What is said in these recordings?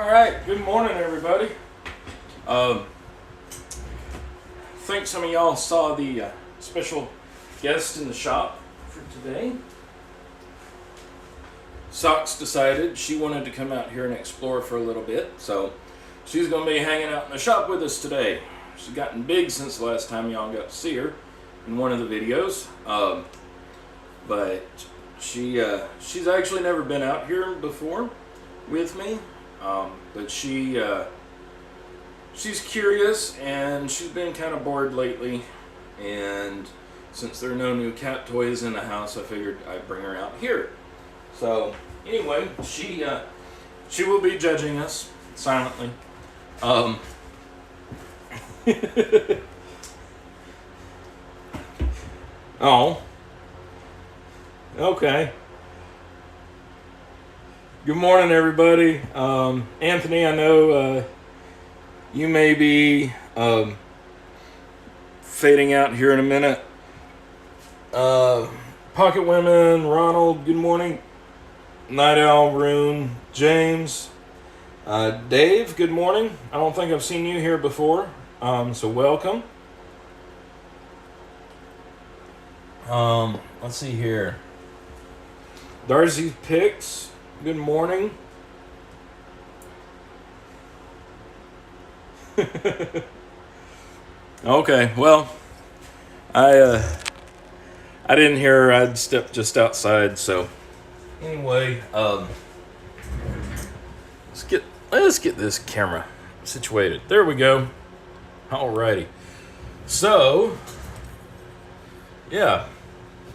Alright, good morning everybody. Think some of y'all saw the special guest in the shop for today. Socks decided she wanted to come out here and explore for a little bit, so she's going to be hanging out in the shop with us today. She's gotten big since the last time y'all got to see her in one of the videos, but she's actually never been out here before with me, but she's curious and she's been kind of bored lately, and since there are no new cat toys in the house, I figured I'd bring her out here. So anyway, she will be judging us silently. Oh, okay. Good morning, everybody. Anthony, I know you may be fading out here in a minute. Pocket Women, Ronald, good morning. Night Owl, Rune, James, Dave, good morning. I don't think I've seen you here before, so welcome. Let's see here. Darcy Picks, good morning. Okay, well, I didn't hear her. I'd stepped just outside, so anyway, let's get this camera situated. There we go. Alrighty. So, yeah,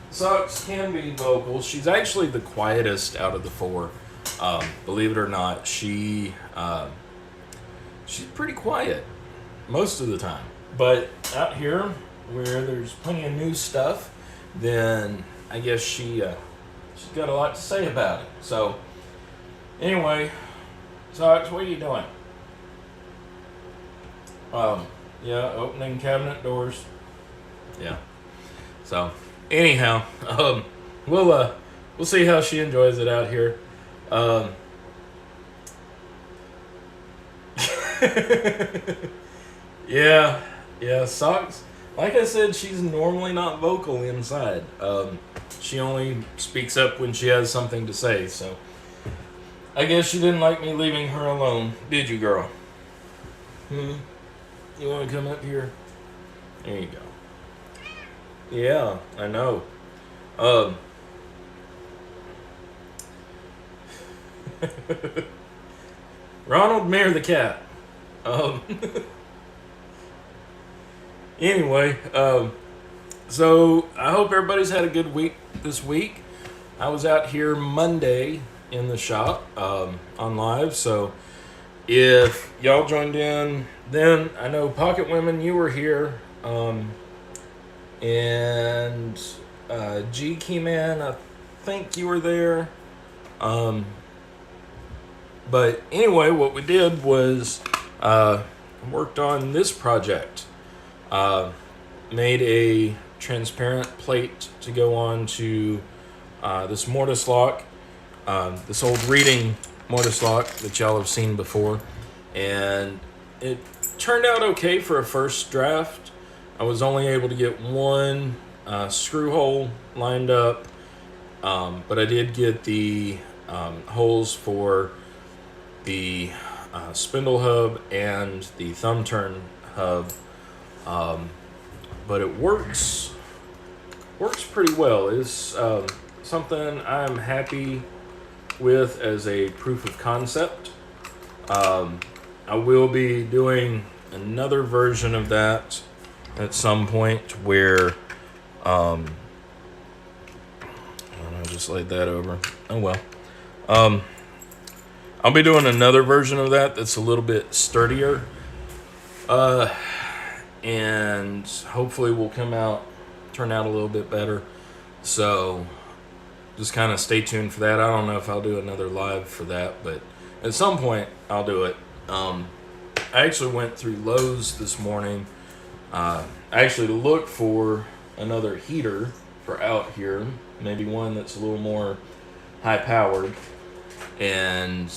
Socks can be vocal. She's actually the quietest out of the four. Believe it or not, she's pretty quiet most of the time. But out here, where there's plenty of new stuff, then I guess she's got a lot to say about it. So, anyway, Socks, what are you doing? Yeah, opening cabinet doors. Yeah. So, anyhow, we'll see how she enjoys it out here. Yeah, Socks. Like I said, she's normally not vocal inside. She only speaks up when she has something to say, so I guess she didn't like me leaving her alone, did you, girl? You want to come up here? There you go. Yeah, I know. Ronald, Mayor the cat. Anyway, so I hope everybody's had a good week this week. I was out here Monday in the shop on live, so if y'all joined in then, I know Pocket Women, you were here, and G Keyman, I think you were there, but anyway, what we did was worked on this project. Made a transparent plate to go on to this mortise lock, this old reading mortise lock that y'all have seen before, and it turned out okay for a first draft. I was only able to get one screw hole lined up, but I did get the holes for the spindle hub and the thumb turn hub, but it works pretty well. It's something I'm happy with as a proof of concept. I will be doing another version of that at some point where I just laid that over. Oh well. I'll be doing another version of that that's a little bit sturdier, and hopefully will turn out a little bit better. So just kind of stay tuned for that. I don't know if I'll do another live for that, but at some point I'll do it. I actually went through Lowe's this morning, actually to look for another heater for out here, maybe one that's a little more high powered, and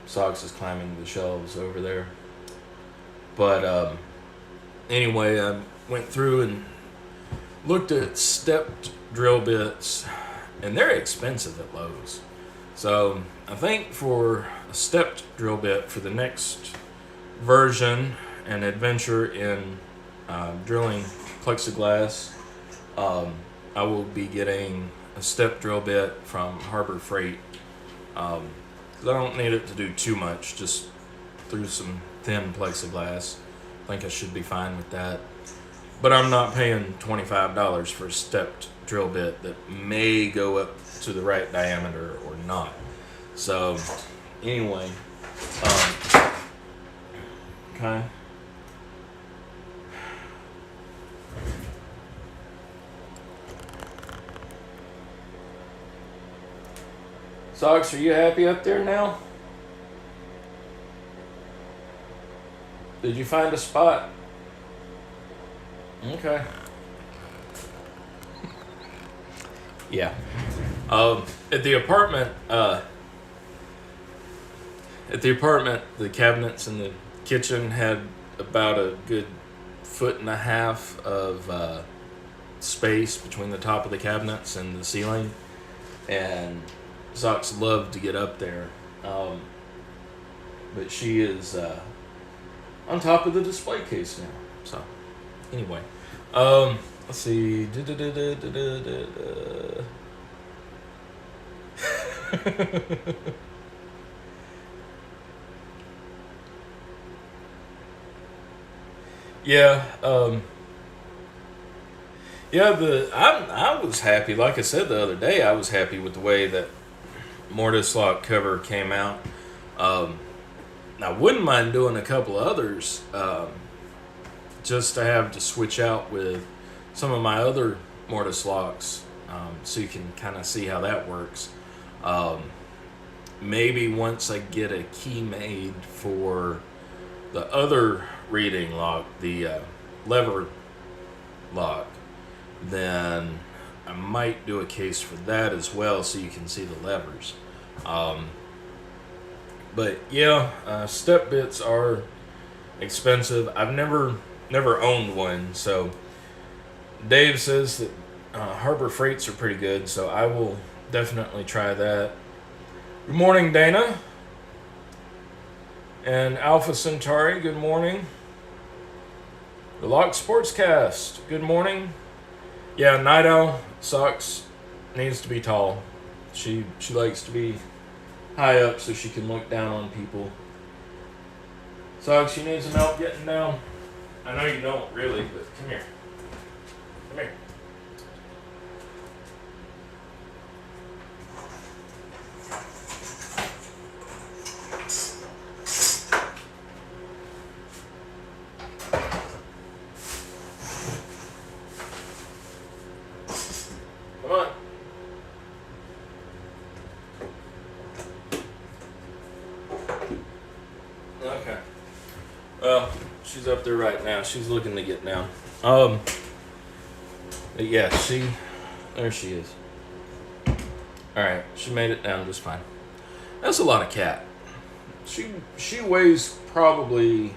Socks is climbing the shelves over there. But anyway, I went through and looked at stepped drill bits, and they're expensive at Lowe's. So I think for a stepped drill bit for the next version and adventure in drilling plexiglass, I will be getting a step drill bit from Harbor Freight. 'Cause I don't need it to do too much, just through some thin plexiglass. I think I should be fine with that. But I'm not paying $25 for a stepped drill bit that may go up to the right diameter or not. So, anyway, okay. Socks, are you happy up there now? Did you find a spot? Okay. Yeah. At the apartment, the cabinets in the kitchen had about a good 1.5 feet of space between the top of the cabinets and the ceiling, and Socks loved to get up there, but she is on top of the display case now. So, anyway, let's see. Yeah, I was happy. Like I said the other day, I was happy with the way that Mortise Lock cover came out. I wouldn't mind doing a couple others, just to have to switch out with some of my other Mortise Locks, so you can kind of see how that works. Maybe once I get a key made for the other reading lock, the lever lock, then I might do a case for that as well, so you can see the levers. But yeah, step bits are expensive. I've never owned one, so Dave says that Harbor Freights are pretty good, so I will definitely try that. Good morning, Dana. And Alpha Centauri, good morning. The Lock Sportscast, good morning. Yeah, Night Owl Socks needs to be tall. She likes to be high up so she can look down on people. Socks, you need some help getting down? I know you don't really, but come here. Come here. Come on. Okay. Well, she's up there right now. She's looking to get down. Yeah, there she is. Alright, she made it down just fine. That's a lot of cat. She weighs probably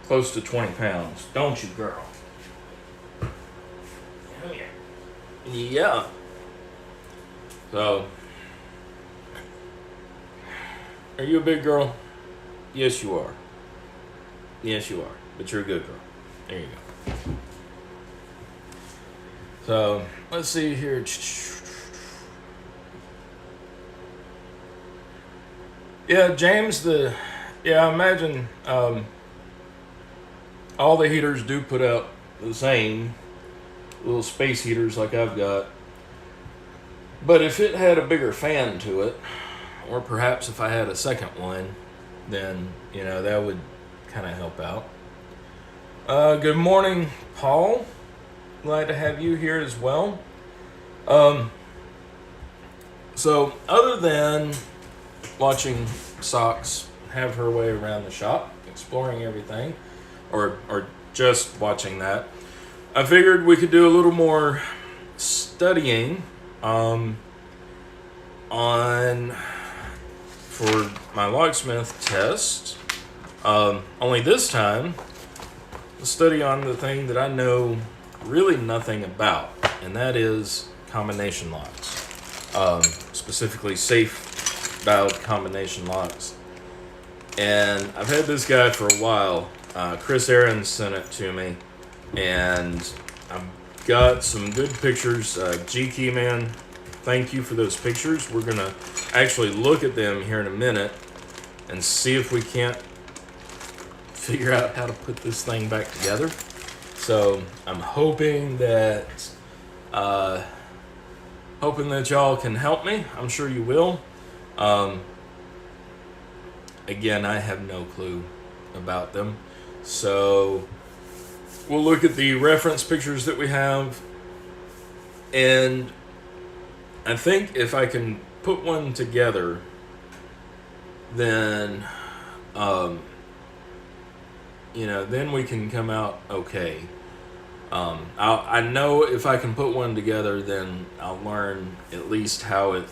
close to 20 pounds, don't you, girl? Come here. Yeah. So, are you a big girl? Yes, you are. Yes, you are. But you're a good girl. There you go. So, let's see here. Yeah, James, I imagine all the heaters do put out the same little space heaters like I've got. But if it had a bigger fan to it, or perhaps if I had a second one, then, that would kind of help out. Good morning, Paul. Glad to have you here as well. So, other than watching Socks have her way around the shop, exploring everything, or just watching that, I figured we could do a little more studying on for my locksmith test. Only this time, a study on the thing that I know really nothing about, and that is combination locks. Specifically safe dialed combination locks. And I've had this guy for a while. Chris Aaron sent it to me, and I've got some good pictures. G-Key Man, thank you for those pictures. We're gonna actually look at them here in a minute and see if we can't figure out how to put this thing back together. So I'm hoping that y'all can help me. I'm sure you will. Again, I have no clue about them. So we'll look at the reference pictures that we have, and I think if I can put one together, then then we can come out okay. I know if I can put one together, then I'll learn at least how it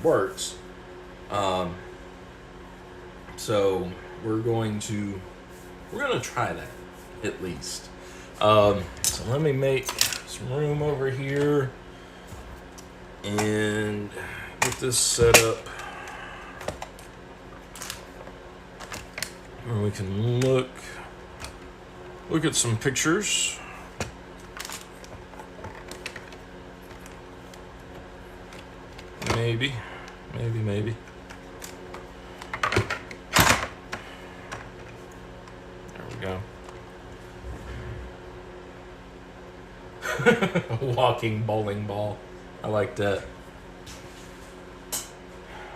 works. So we're going to try that at least. So let me make some room over here and get this set up where we can look at some pictures. Maybe. There we go. A walking bowling ball. I like that.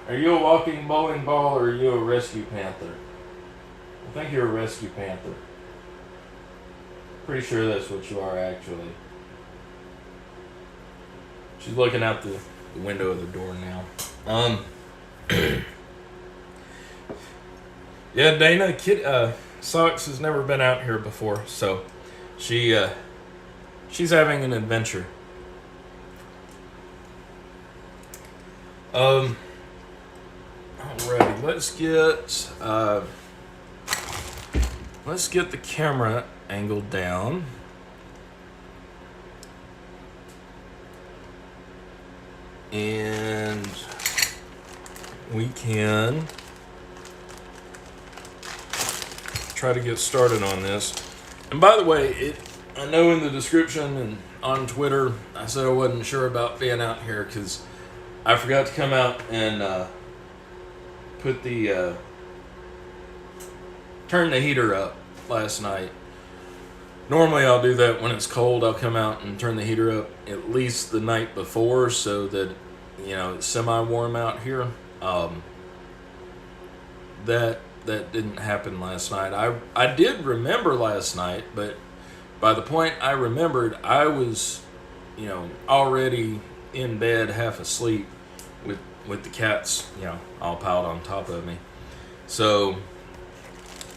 Are you a walking bowling ball or are you a rescue panther? I think you're a rescue panther. Pretty sure that's what you are, actually. She's looking out the window of the door now. Yeah, Dana, Socks has never been out here before, so she's having an adventure. Alrighty, let's get the camera angled down. And we can try to get started on this. And by the way, I know in the description and on Twitter, I said I wasn't sure about being out here because I forgot to come out and put the turn the heater up last night. Normally I'll do that when it's cold. I'll come out and turn the heater up at least the night before so that it's semi-warm out here. That didn't happen last night. I did remember last night, but by the point I remembered, I was already in bed half asleep with the cats all piled on top of me. So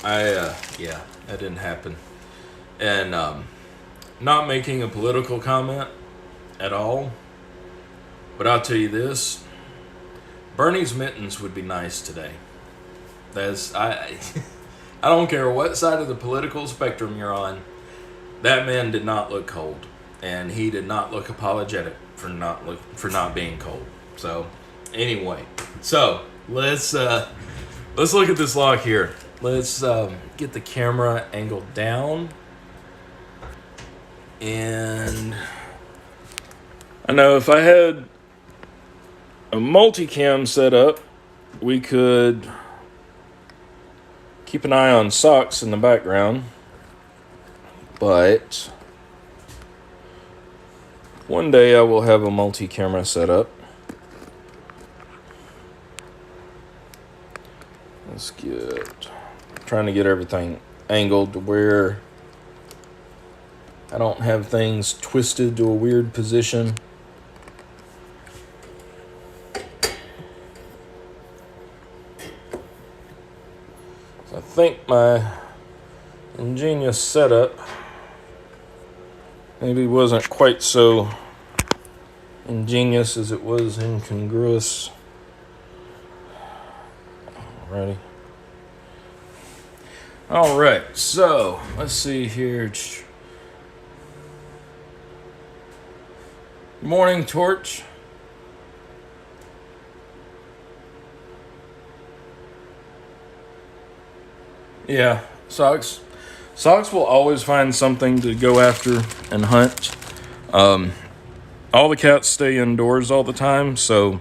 that didn't happen. And not making a political comment at all, but I'll tell you this: Bernie's mittens would be nice today. I don't care what side of the political spectrum you're on. That man did not look cold, and he did not look apologetic for not being cold. So anyway, let's look at this lock here. Let's get the camera angled down. And I know if I had a multicam set up, we could keep an eye on Socks in the background. But one day I will have a multi-camera set up. Trying to get everything angled to where I don't have things twisted to a weird position. So I think my ingenious setup maybe wasn't quite so ingenious as it was incongruous. already. All right, so let's see here. Morning, Torch. Yeah, Socks. Socks will always find something to go after and hunt. All the cats stay indoors all the time, so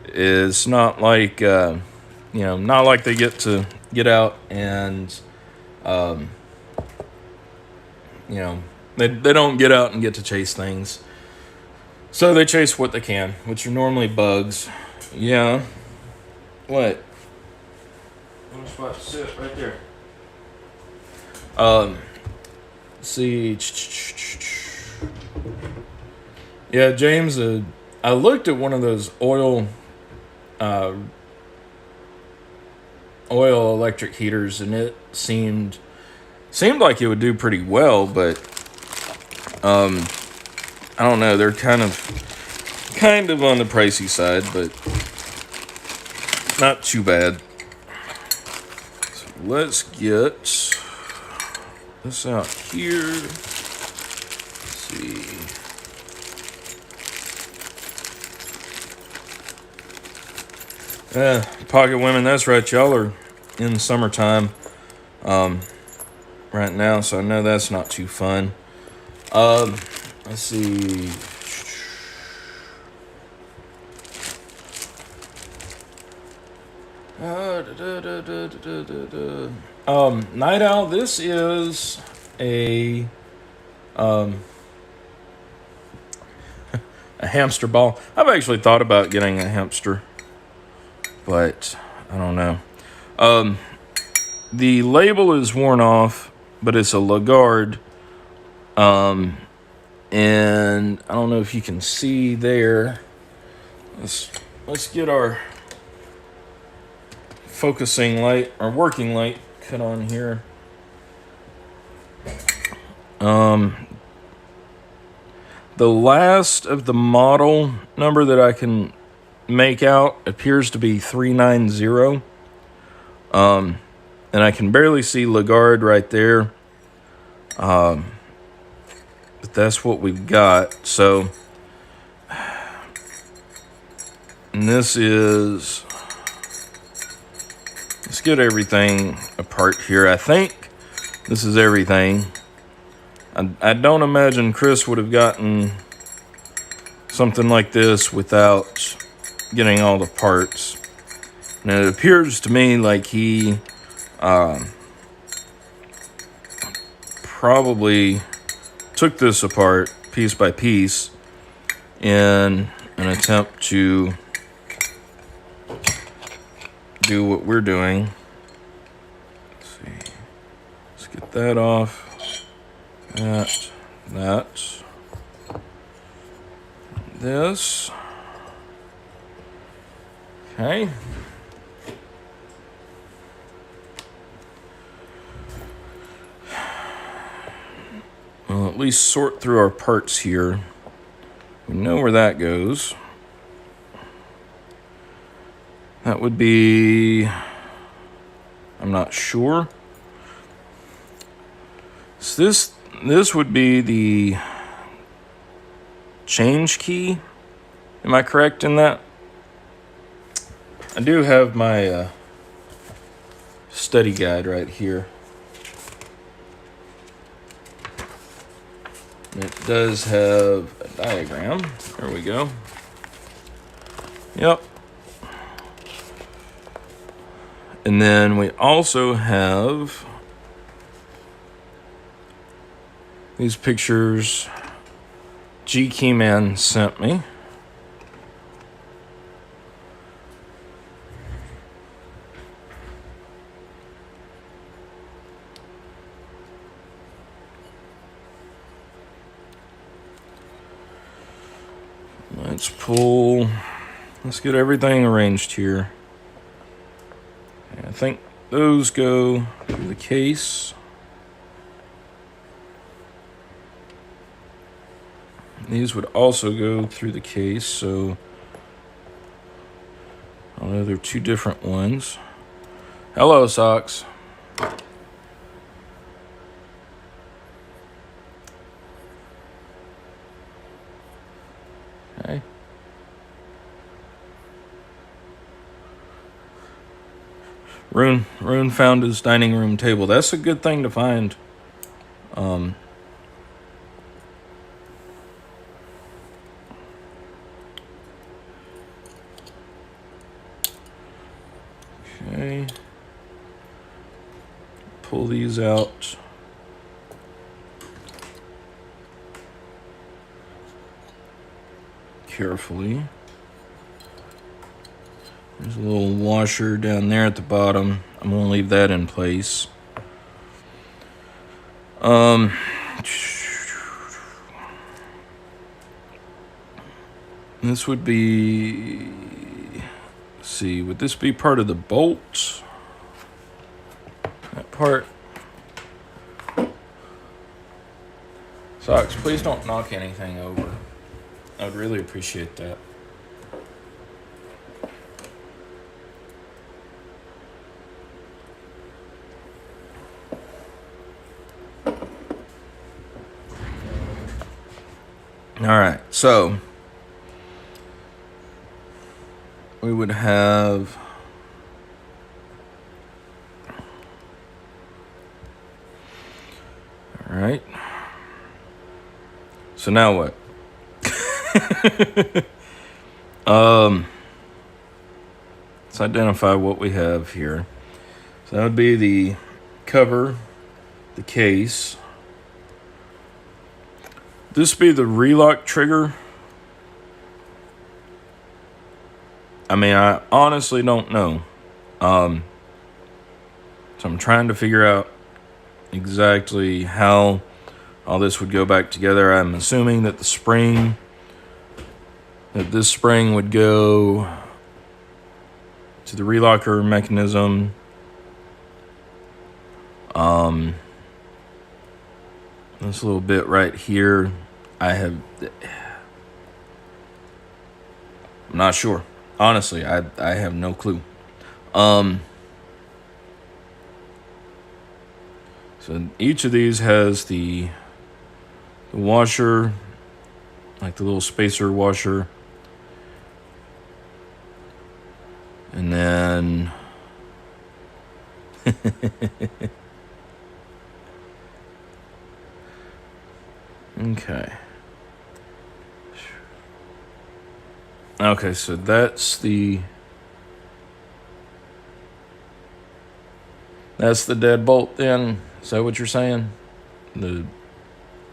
it's not like not like they get to get out and they don't get out and get to chase things. So they chase what they can, which are normally bugs. Yeah. What? I'm about to sit right there. Let's see. Yeah, James, I looked at one of those oil electric heaters, and it seemed like it would do pretty well, but I don't know. They're kind of on the pricey side, but not too bad. So let's get this out here. Let's see. Pocket women, that's right. Y'all are in summertime right now, so I know that's not too fun. Let's see. Night Owl, this is a hamster ball. I've actually thought about getting a hamster, but I don't know. The label is worn off, but it's a Lagarde. And I don't know if you can see there. Let's get our focusing light, our working light, cut on here. The last of the model number that I can make out appears to be 390. And I can barely see Lagarde right there. But that's what we've got. So, and this is, let's get everything apart here. I think this is everything. I don't imagine Chris would have gotten something like this without getting all the parts. And it appears to me like he probably took this apart piece by piece in an attempt to do what we're doing. Let's see. Let's get that off. That. This. Okay. Well, at least sort through our parts here. We know where that goes. That would be, I'm not sure. So this would be the change key. Am I correct in that? I do have my study guide right here. It does have a diagram. There we go. Yep. And then we also have these pictures G Keyman sent me. Let's get everything arranged here. I think those go to the case. These would also go through the case, so I don't know, they're two different ones. Hello, Socks. Hey. Rune found his dining room table. That's a good thing to find. Okay. Pull these out. Carefully. There's a little washer down there at the bottom. I'm gonna leave that in place. This would be, let's see, would this be part of the bolt? That part. Socks, please don't knock anything over. I would really appreciate that. All right, so we would have all right. So now what? Let's identify what we have here. So that would be the cover, the case. This be the relock trigger. I mean, I honestly don't know. So I'm trying to figure out exactly how all this would go back together. I'm assuming that this spring would go to the relocker mechanism. This little bit right here, I'm not sure. Honestly, I have no clue. So each of these has the washer, like the little spacer washer. And then Okay, so that's the dead bolt then? Is that what you're saying? The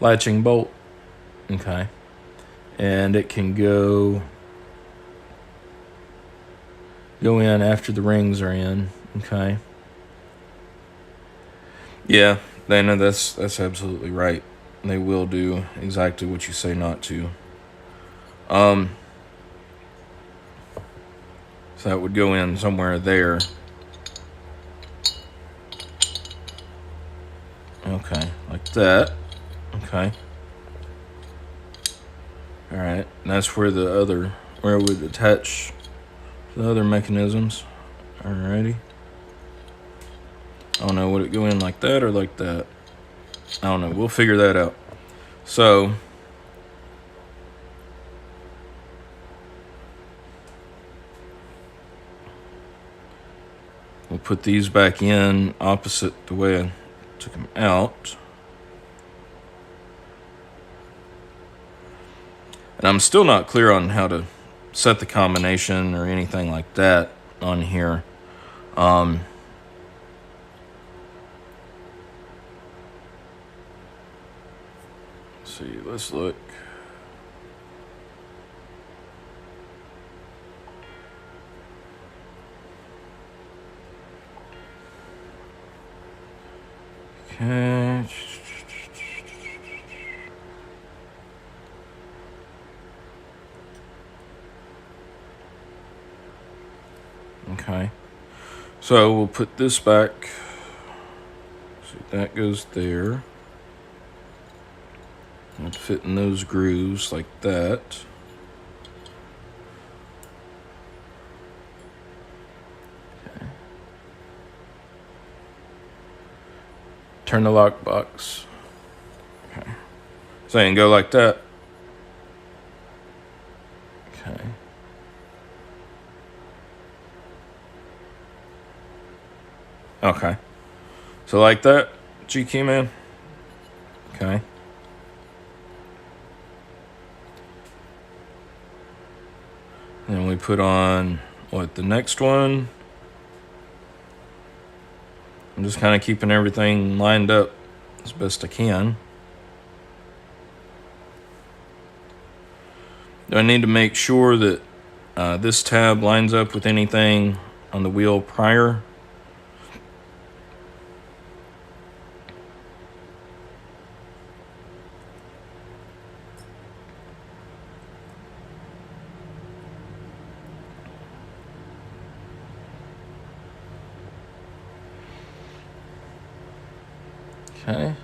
latching bolt? Okay. And it can go in after the rings are in. Okay. Yeah, that's absolutely right. They will do exactly what you say not to. So that would go in somewhere there. Okay, like that. Okay. All right, and that's where where it would attach the other mechanisms. Alrighty. I don't know, would it go in like that or like that? I don't know, we'll figure that out. So we'll put these back in opposite the way I took them out. And I'm still not clear on how to set the combination or anything like that on here. Let's see, let's look. Okay. Okay. So we'll put this back. See, that goes there. It'll fit in those grooves like that. Okay. turn the lockbox. Okay. Saying go like that. Okay. Okay. So like that, G-key man. Okay. Then we put on what the next one. I'm just kind of keeping everything lined up as best I can. I need to make sure that this tab lines up with anything on the wheel prior. Okay.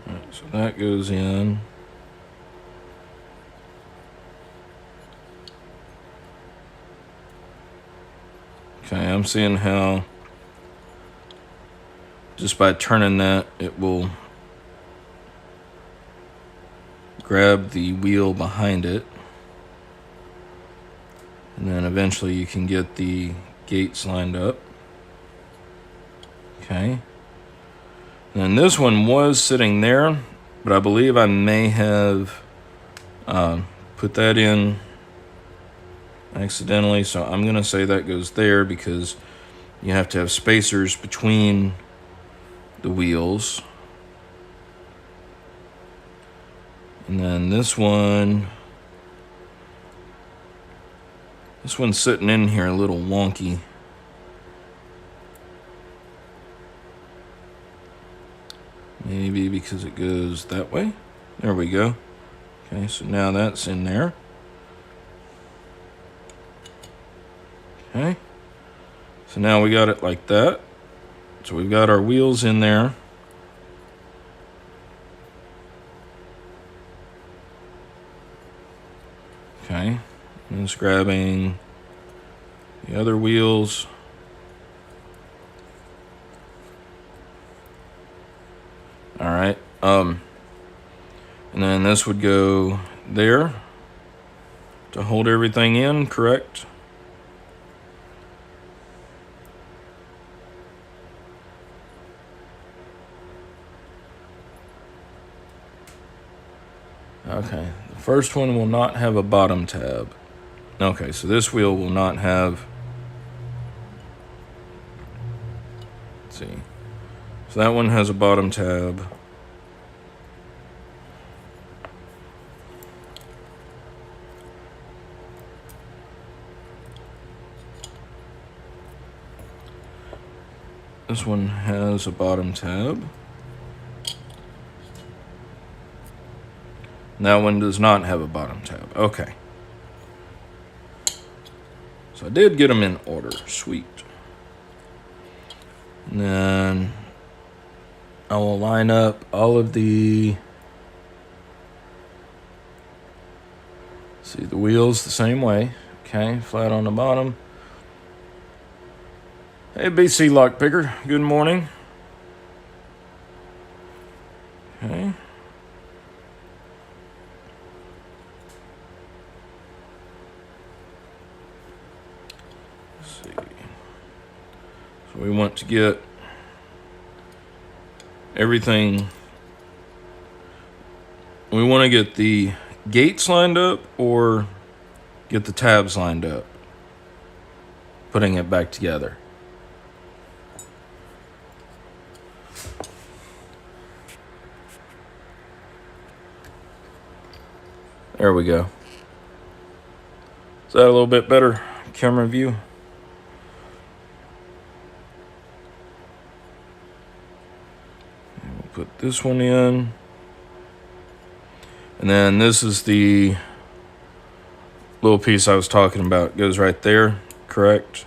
Right, so that goes in. Okay, I'm seeing how just by turning that, it will grab the wheel behind it. And then eventually you can get the gates lined up. Okay. And then this one was sitting there, but I believe I may have put that in accidentally. So I'm going to say that goes there because you have to have spacers between the wheels. And then this one's sitting in here a little wonky. Maybe because it goes that way. There we go. Okay, so now that's in there. Okay. So now we got it like that. So we've got our wheels in there. Okay. And just grabbing the other wheels. All right. And then this would go there to hold everything in, correct? Okay. The first one will not have a bottom tab. Okay, so this wheel will not have. Let's see. So that one has a bottom tab. This one has a bottom tab. That one does not have a bottom tab. Okay. So I did get them in order. Sweet. And then I will line up all of the, see, the wheels the same way. Okay, flat on the bottom. Hey, BC Lockpicker, good morning. Okay. Let's see. So we want to get everything. We want to get the gates lined up or get the tabs lined up, putting it back together. There we go. Is that a little bit better camera view? We'll put this one in. And then this is the little piece I was talking about. It goes right there, correct?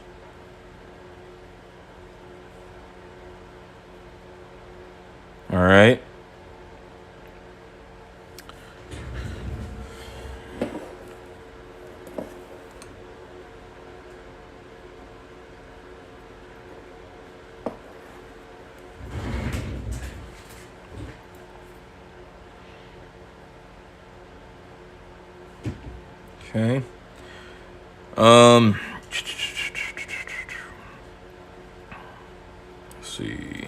All right. Okay. Let's see.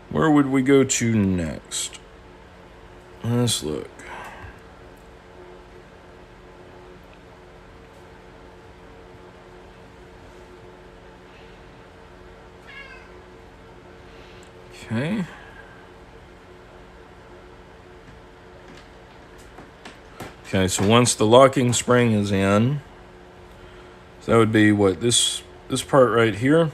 Where would we go to next? Let's look. Okay. Okay, so once the locking spring is in, so that would be what, this part right here.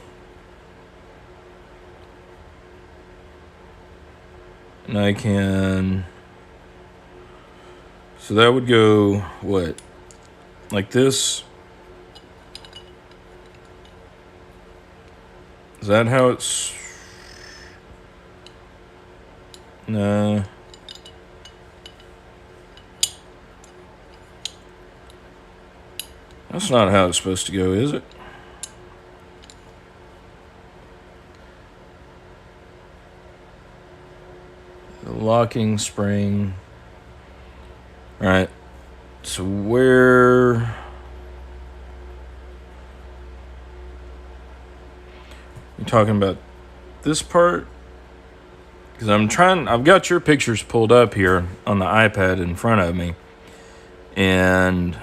And I can, so that would go, what, like this? Is that how it's, no. That's not how it's supposed to go, is it? The locking spring. All right. So where? You talking about this part? Because I've got your pictures pulled up here on the iPad in front of me. And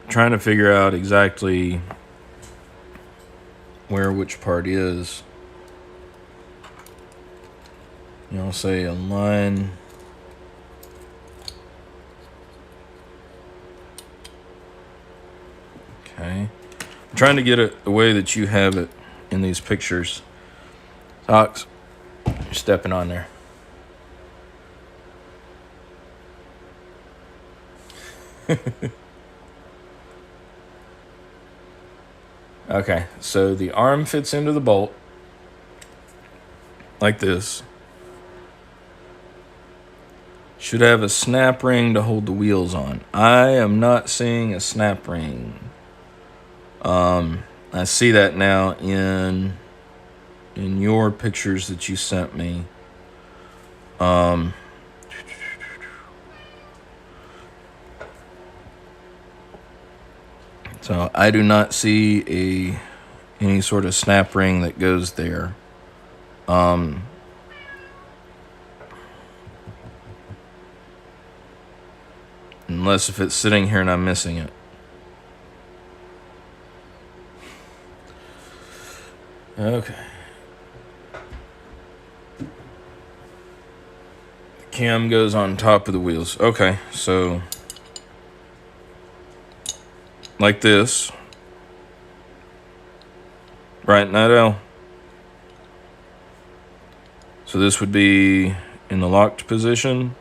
trying to figure out exactly where which part is. You know, say a line. Okay. I'm trying to get it the way that you have it in these pictures. Ox, you're stepping on there. Okay, so the arm fits into the bolt like this. Should have a snap ring to hold the wheels on. I am not seeing a snap ring. I see that now in your pictures that you sent me. So I do not see any sort of snap ring that goes there. Unless if it's sitting here and I'm missing it. Okay. The cam goes on top of the wheels. Okay, so like this. Right, Nidell? So this would be in the locked position.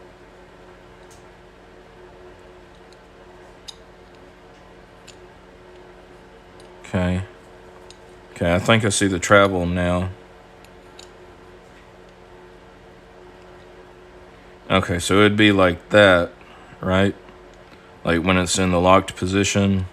Okay. Okay, I think I see the travel now. Okay, so it'd be like that, right? Like when it's in the locked position.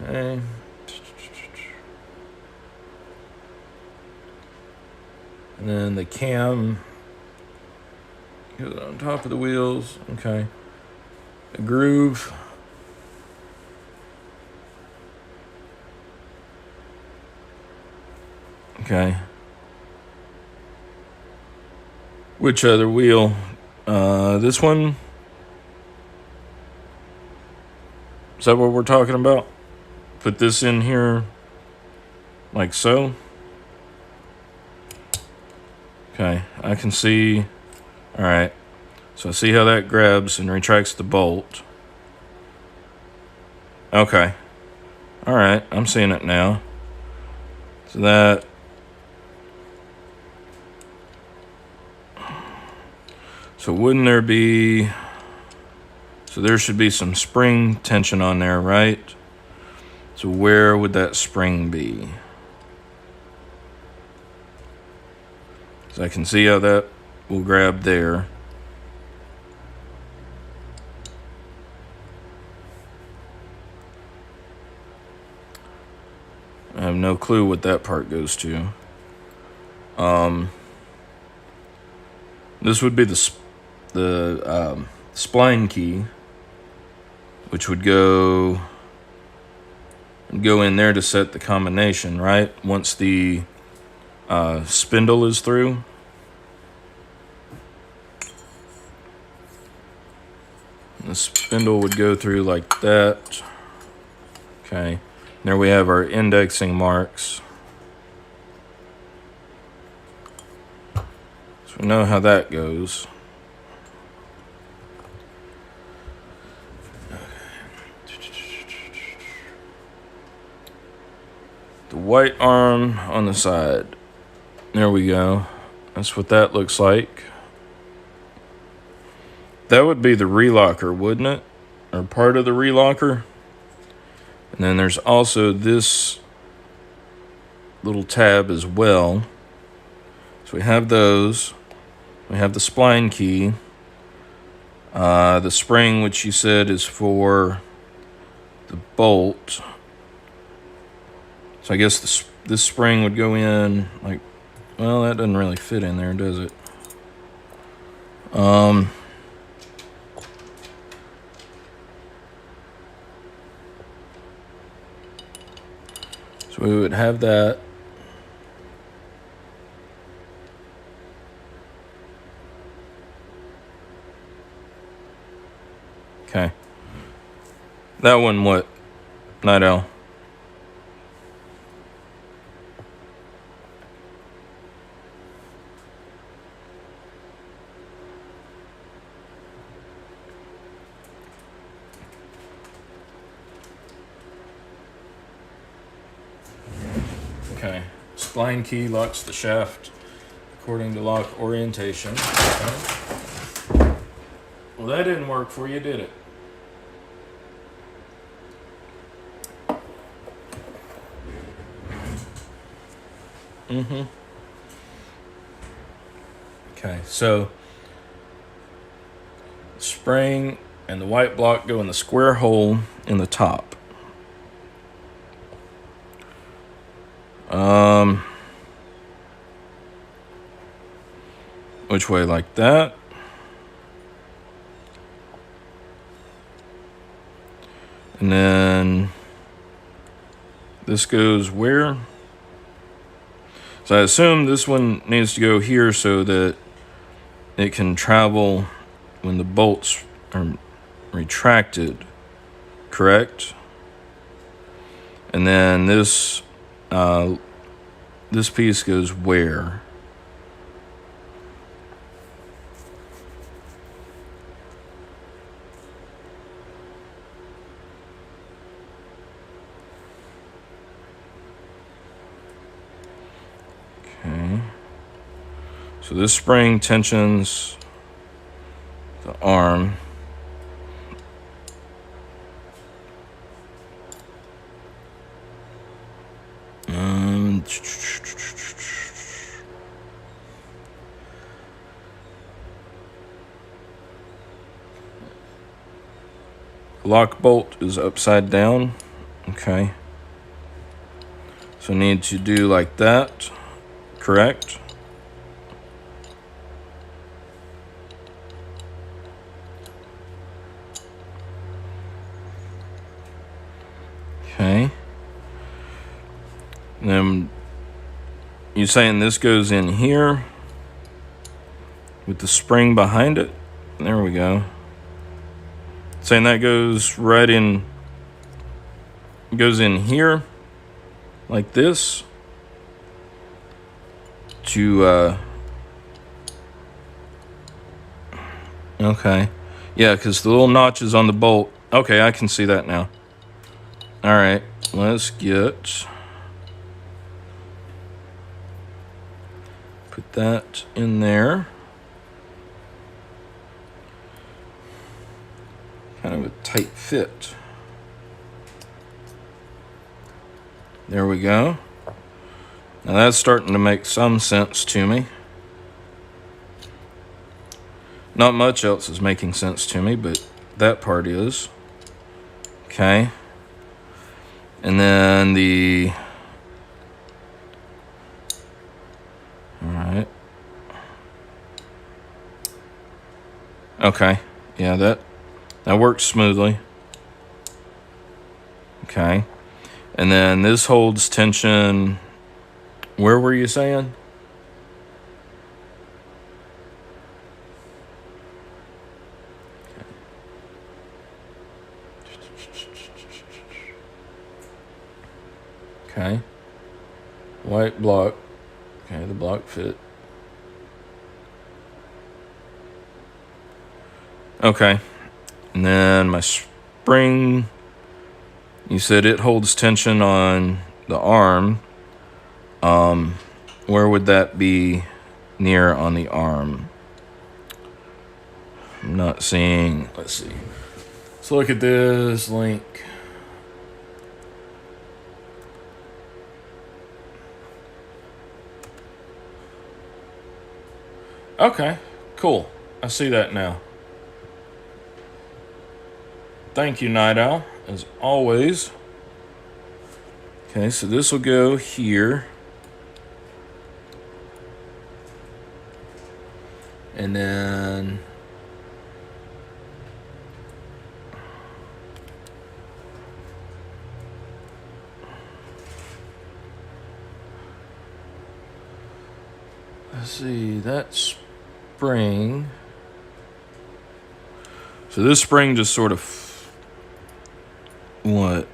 Okay. And then the cam goes on top of the wheels. Okay. The groove. Okay. Which other wheel? This one? Is that what we're talking about? Put this in here like so. Okay, I can see. All right. So I see how that grabs and retracts the bolt. Okay. All right, I'm seeing it now. So that. So wouldn't there be. So there should be some spring tension on there, right? So where would that spring be? So I can see how that will grab there. I have no clue what that part goes to. This would be the spline key, which would go in there to set the combination, right? Once the spindle is through. The spindle would go through like that. Okay, there we have our indexing marks. So we know how that goes. The white arm on the side. There we go. That's what that looks like. That would be the relocker, wouldn't it? Or part of the relocker. And then there's also this little tab as well. So we have those. We have the spline key. The spring, which you said is for the bolt. So I guess this spring would go in like, well, that doesn't really fit in there, does it? So we would have that. Okay. That one, what? Night Owl. Okay. Spline key locks the shaft according to lock orientation. Okay. Well, that didn't work for you, did it? Okay, so spring and the white block go in the square hole in the top. Which way? Like that? And then this goes where? So I assume this one needs to go here so that it can travel when the bolts are retracted, correct? And then this piece goes where? Okay. So this spring tensions the arm. Lock bolt is upside down. Okay. So need to do like that, correct? Okay. And then you're saying this goes in here with the spring behind it? There we go. Saying that goes right in, goes in here like this to okay, yeah, because the little notches on the bolt. Okay, I can see that now. All right, let's put that in there. Kind of a tight fit. There we go. Now that's starting to make some sense to me. Not much else is making sense to me, but that part is. Okay. And then the Okay. Yeah, that works smoothly. Okay. And then this holds tension. Where were you saying? Okay. White block. Okay, the block fit. Okay. And then my spring, you said it holds tension on the arm. Where would that be near on the arm? I'm not seeing. Let's see. Let's look at this link. Okay, cool. I see that now. Thank you, Night Owl, as always. Okay, so this will go here. And then let's see, that spring. So this spring just sort of what?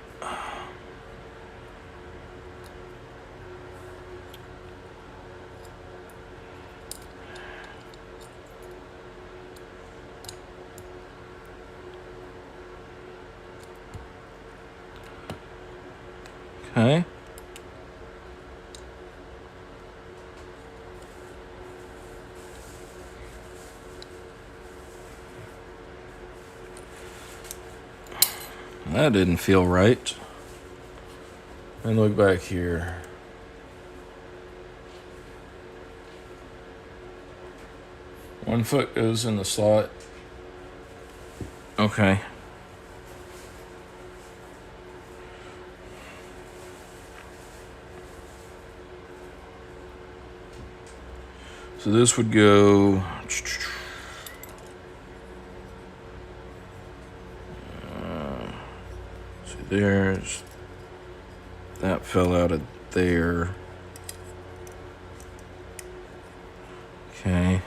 Okay. That didn't feel right. And look back here. One foot goes in the slot. Okay. So this would go. See, there's. That fell out of there. Okay.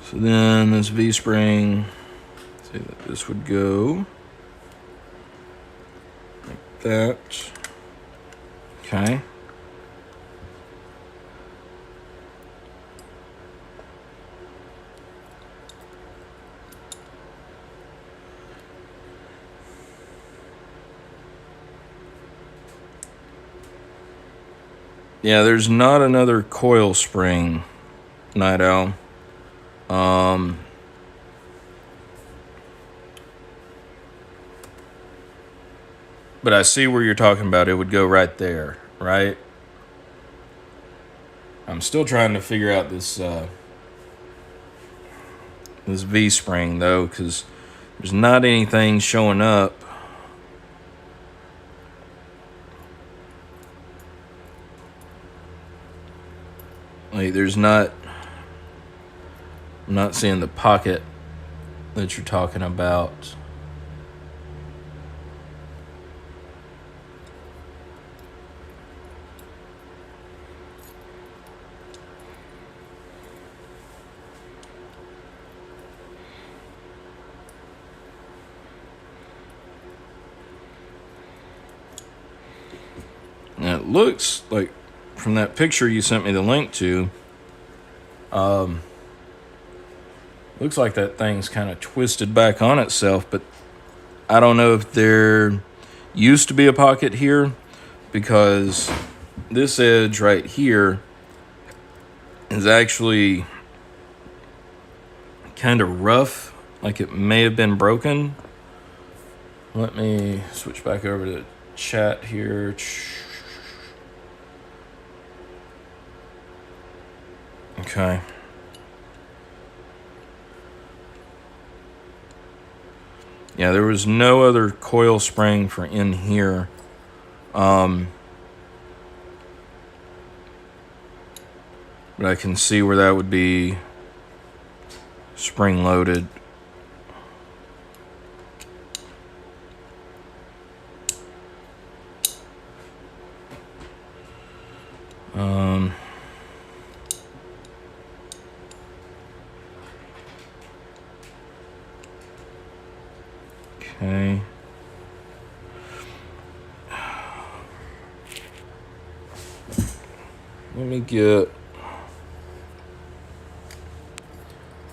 So then this V-spring, say that this would go like that. Okay. Yeah, there's not another coil spring, Night Owl. But I see where you're talking about. It would go right there, right? I'm still trying to figure out this this V-spring though, because there's not anything showing up. Like there's not. I'm not seeing the pocket that you're talking about. And it looks like from that picture you sent me the link to, looks like that thing's kind of twisted back on itself, but I don't know if there used to be a pocket here, because this edge right here is actually kind of rough, like it may have been broken. Let me switch back over to chat here. Okay. Yeah, there was no other coil spring for in here. But I can see where that would be spring loaded. Okay.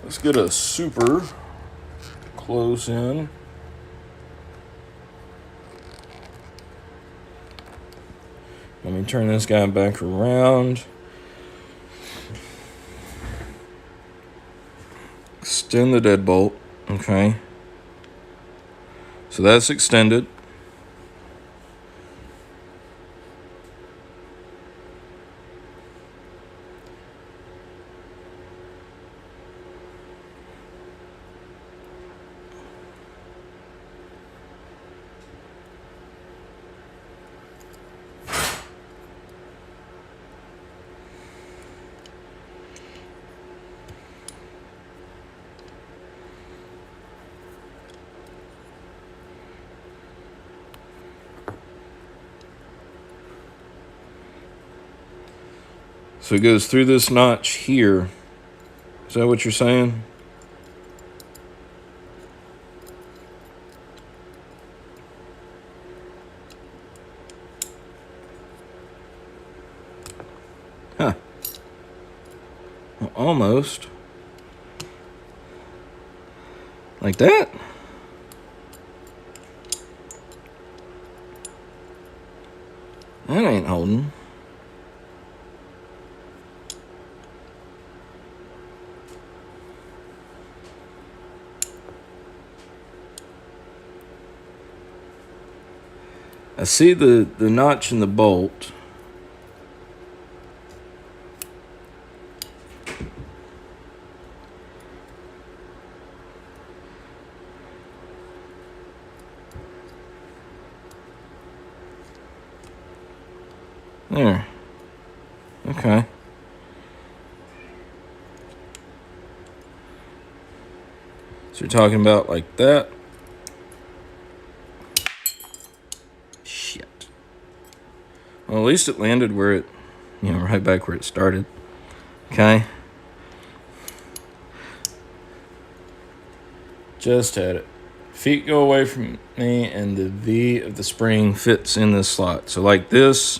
Let's get a super close in. Let me turn this guy back around. Extend the deadbolt. Okay. So that's extended. So it goes through this notch here. Is that what you're saying? Huh. Well, almost. Like that? That ain't holding. I see the notch in the bolt. There. Okay. So you're talking about like that? Shit. Well, at least it landed where it, right back where it started. Okay. Just had it. Feet go away from me and the V of the spring fits in this slot. So like this.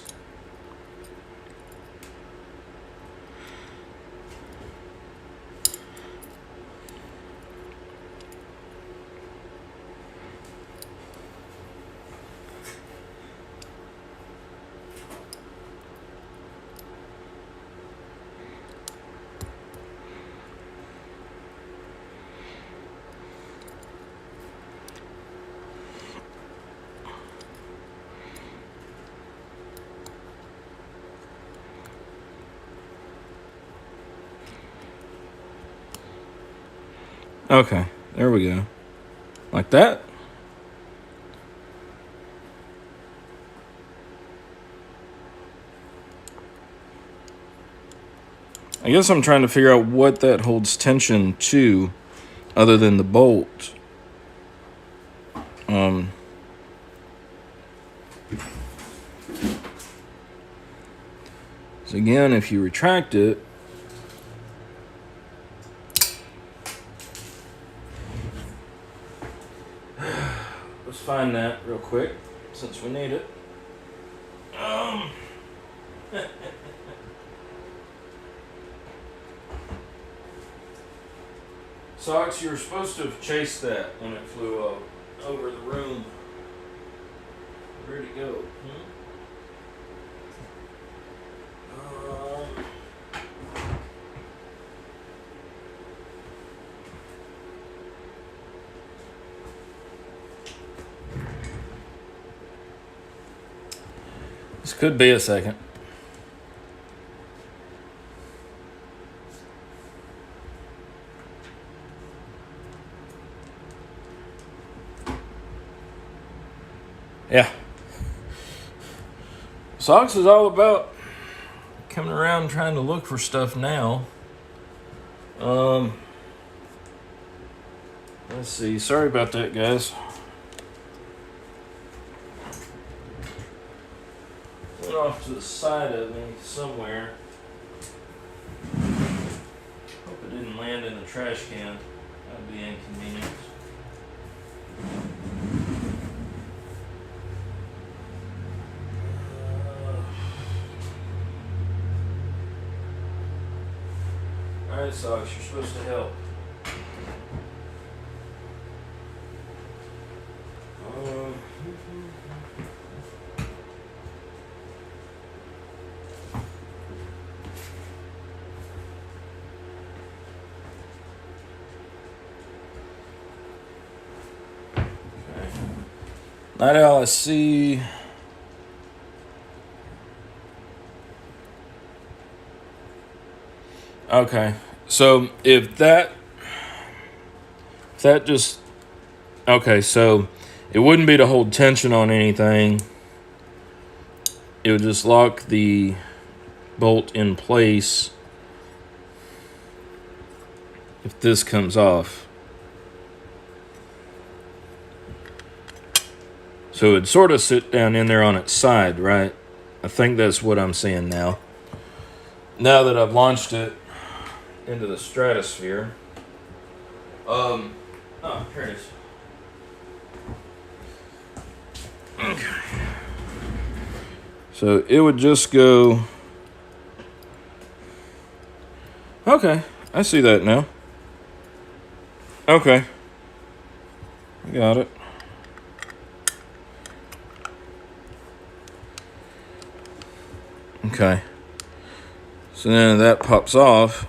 Okay, there we go. Like that. I guess I'm trying to figure out what that holds tension to other than the bolt. So again, if you retract it, let's find that real quick since we need it. Socks, you were supposed to have chased that when it flew over the room. Where'd it go? This could be a second. Yeah. Socks is all about coming around trying to look for stuff now. Let's see. Sorry about that, guys. Went off to the side of me somewhere. Hope it didn't land in the trash can. That'd be inconvenient. Alright, Socks, you're supposed to help. Night Owl, I see. Okay, so if that just, okay, so it wouldn't be to hold tension on anything. It would just lock the bolt in place if this comes off. So it'd sort of sit down in there on its side, right? I think that's what I'm seeing now. Now that I've launched it into the stratosphere. Oh, here it is. Okay. So it would just go. Okay, I see that now. Okay. I got it. Okay. So then that pops off.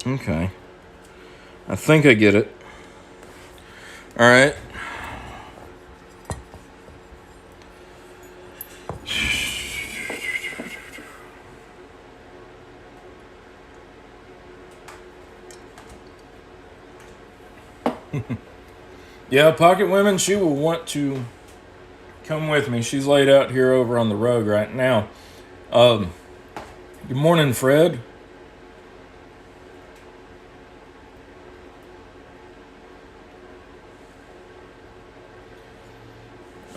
Okay. I think I get it. All right. Yeah, Pocket Women, she will want to come with me. She's laid out here over on the road right now. Good morning, Fred.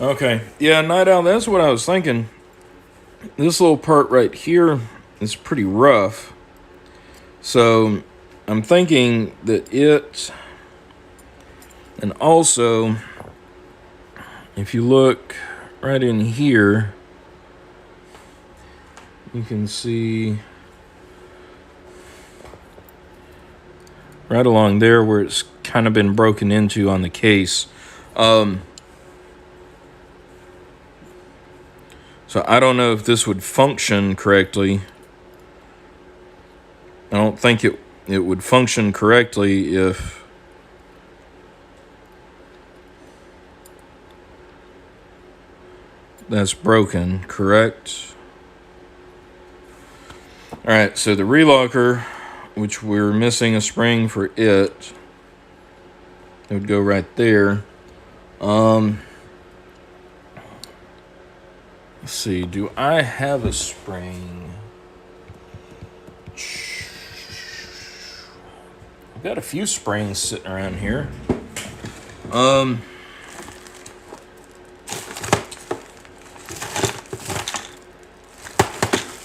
Okay, yeah, Night Owl, that's what I was thinking. This little part right here is pretty rough. So I'm thinking that it, and also, if you look right in here, you can see right along there where it's kind of been broken into on the case. So I don't know if this would function correctly. I don't think it would function correctly if that's broken, correct? All right, so the relocker, which we're missing a spring for it would go right there. Let's see, do I have a spring? I've got a few springs sitting around here.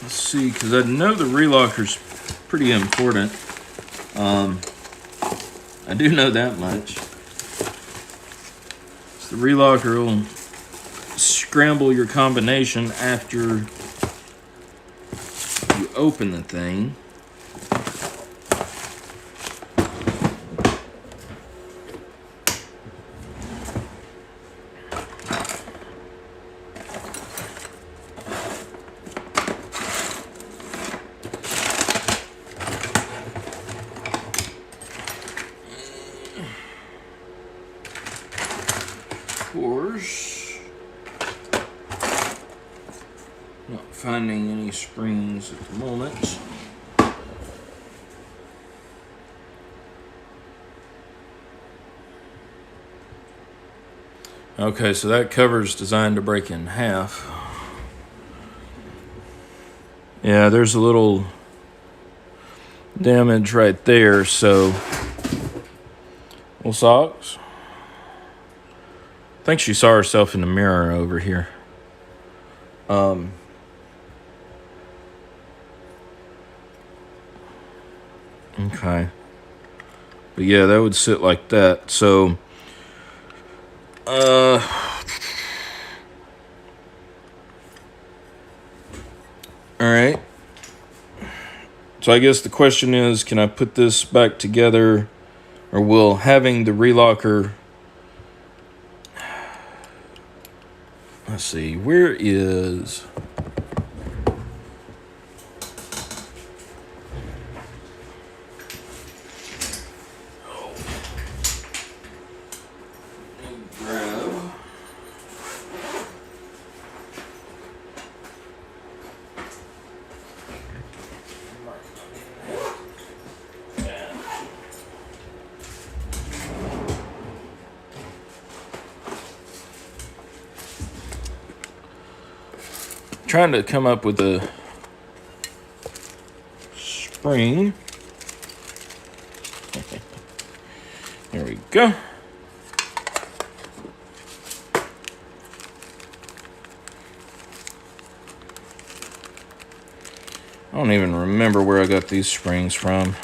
Let's see, because I know the relocker's pretty important. I do know that much. So the relocker will scramble your combination after you open the thing. Of course. Not finding any springs at the moment. Okay, so that cover's designed to break in half. Yeah, there's a little damage right there, so little socks. I think she saw herself in the mirror over here. Okay. But yeah, that would sit like that. So alright. So I guess the question is, can I put this back together, or will having the relocker... Let's see, where is... Trying to come up with a spring. There we go. I don't even remember where I got these springs from.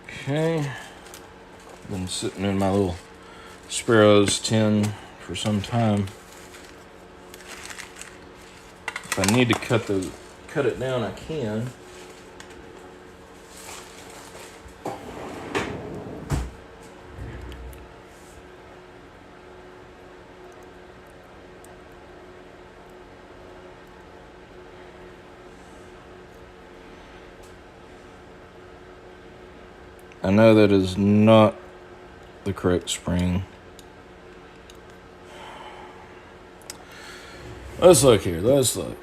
Okay. Been sitting in my little Sparrows tin for some time. If I need to cut it down, I can. I know that is not the correct spring. Let's look here. Let's look.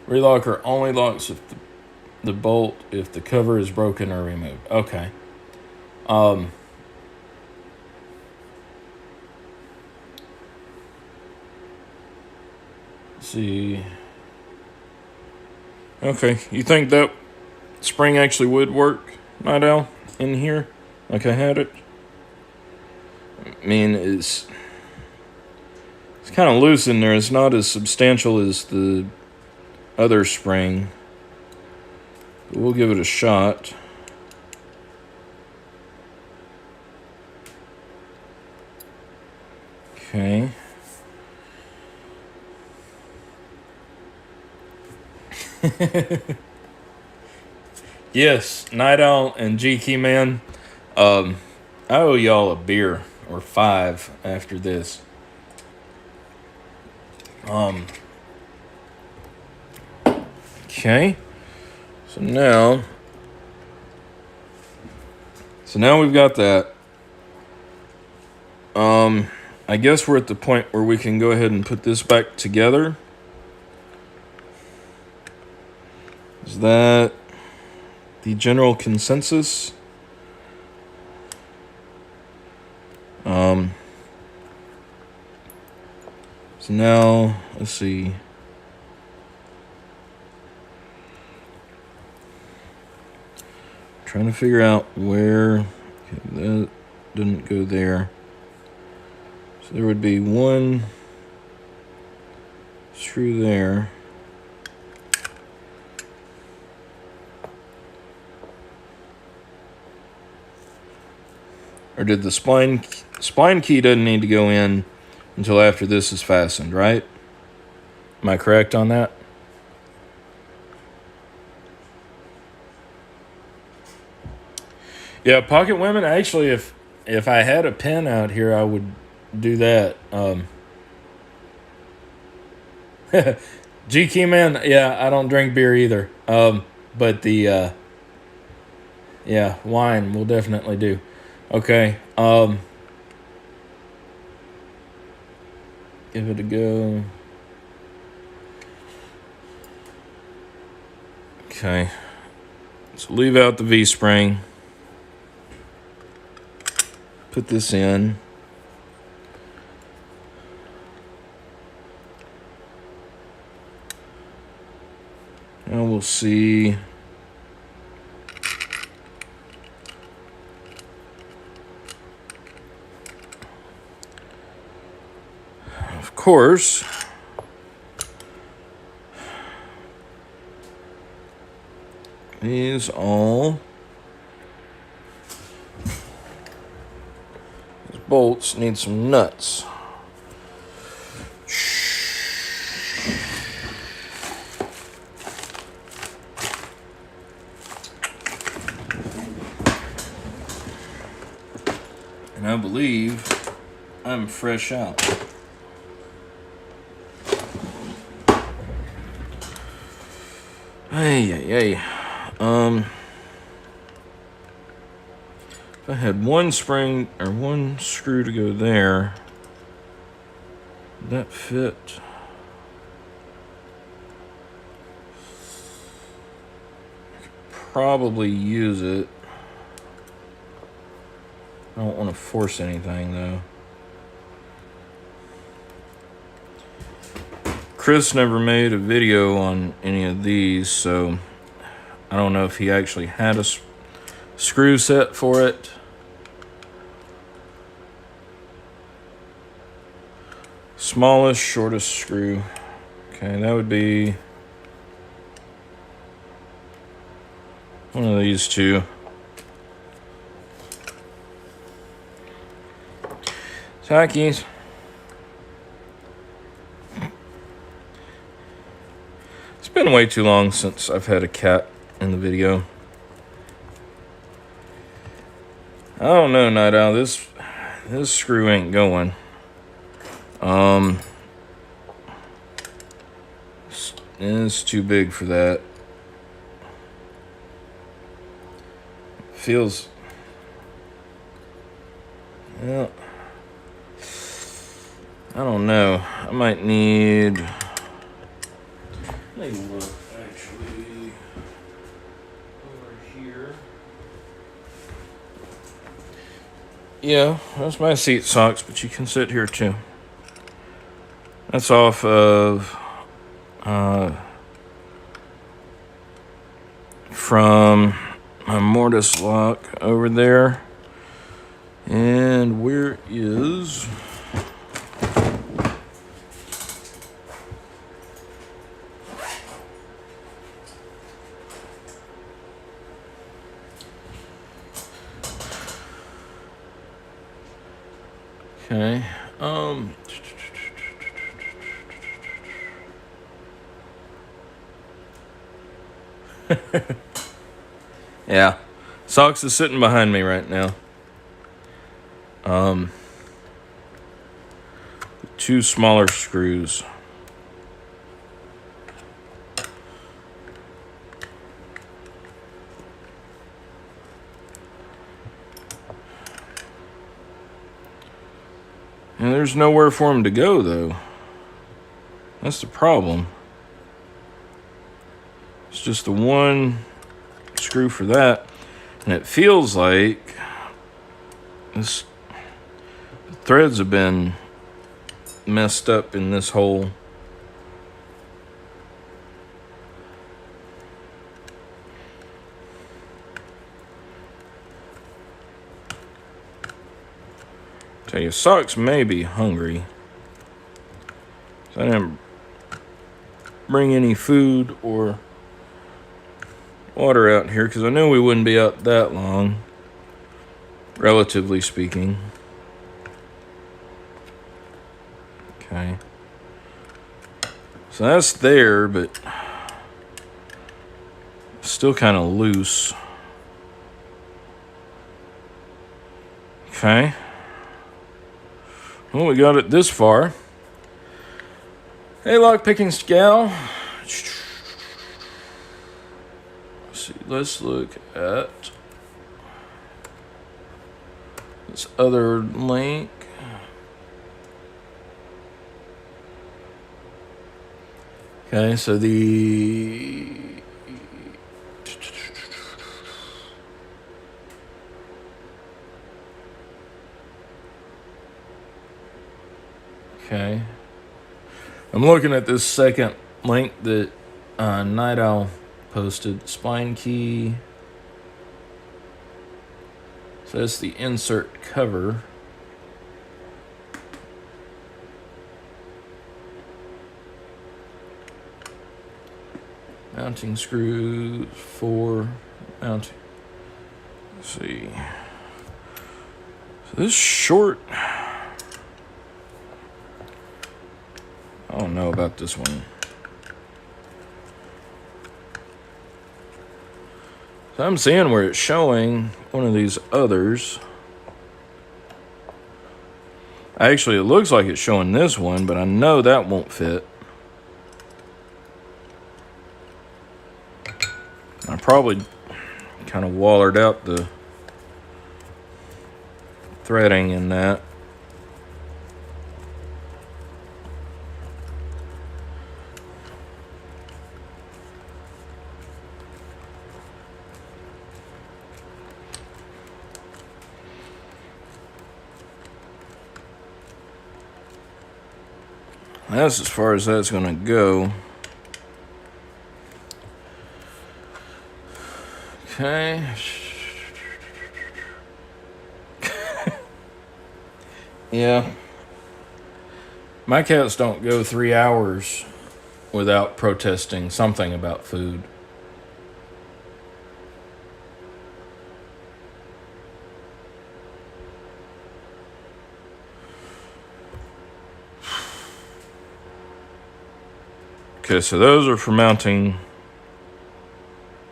Relocker only locks if the bolt if the cover is broken or removed. Okay. Let's see. Okay, you think that spring actually would work, Night Owl, in here? Like I had it? I mean, it's kind of loose in there. It's not as substantial as the other spring. But we'll give it a shot. Okay. Yes, Night Owl and G Key Man. I owe y'all a beer or 5 after this. Okay. So now we've got that. I guess we're at the point where we can go ahead and put this back together. Is that the general consensus? So now, let's see. Trying to figure out where. Okay, that didn't go there. So there would be one screw there. Or did the spline key doesn't need to go in until after this is fastened, right? Am I correct on that? Yeah, Pocket Women, actually, if I had a pen out here, I would do that. G Key Man, yeah, I don't drink beer either. But the yeah, wine will definitely do. Okay. Give it a go. Okay. So leave out the V-spring. Put this in. And we'll see. Of course, these bolts need some nuts. And I believe I'm fresh out. If I had one spring or one screw to go there, would that fit? I could probably use it. I don't want to force anything though. Chris never made a video on any of these, so I don't know if he actually had a screw set for it. Smallest, shortest screw. Okay, that would be one of these two. Tackies. It's been way too long since I've had a cat in the video. I don't know, Night Owl. This screw ain't going. It's too big for that. Feels. Yeah. I don't know. I might need. Let me look actually over here. Yeah, that's my seat socks, but you can sit here too. That's off of from my mortise lock over there. And where is okay. Yeah. Socks is sitting behind me right now. Two smaller screws. And there's nowhere for them to go, though. That's the problem. It's just the one screw for that. And it feels like the threads have been messed up in this hole. Tell you, Socks may be hungry. So I didn't bring any food or water out here because I knew we wouldn't be out that long, relatively speaking. Okay. So that's there, but still kind of loose. Okay. Well, we got it this far. Hey, lockpicking gal. See, let's look at this other link. Okay, so the Okay. I'm looking at this second link that Night Owl posted. Spline key. So that's the insert cover. Mounting screws, 4 mounting. Let's see. So this short. I don't know about this one. So I'm seeing where it's showing one of these others. Actually, it looks like it's showing this one, but I know that won't fit. I probably kind of wallered out the threading in that. That's as far as that's going to go. Okay. Yeah. My cats don't go 3 hours without protesting something about food. Okay, so those are for mounting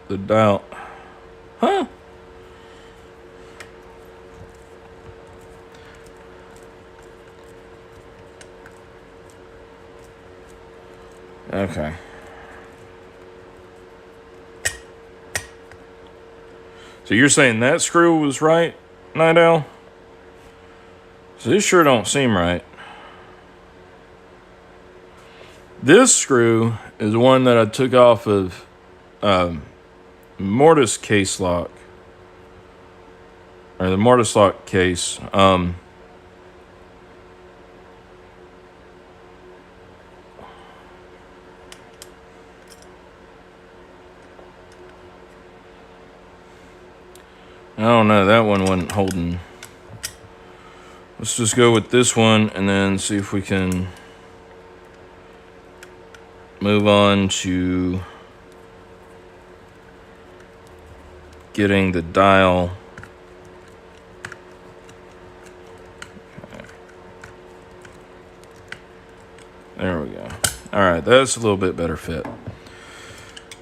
the dial. Huh? Okay. So you're saying that screw was right, Night Owl? So this sure don't seem right. This screw is one that I took off of Mortise case lock. Or the Mortise lock case. I don't know, that one wasn't holding. Let's just go with this one and then see if we can move on to getting the dial. There we go. All right, that's a little bit better fit.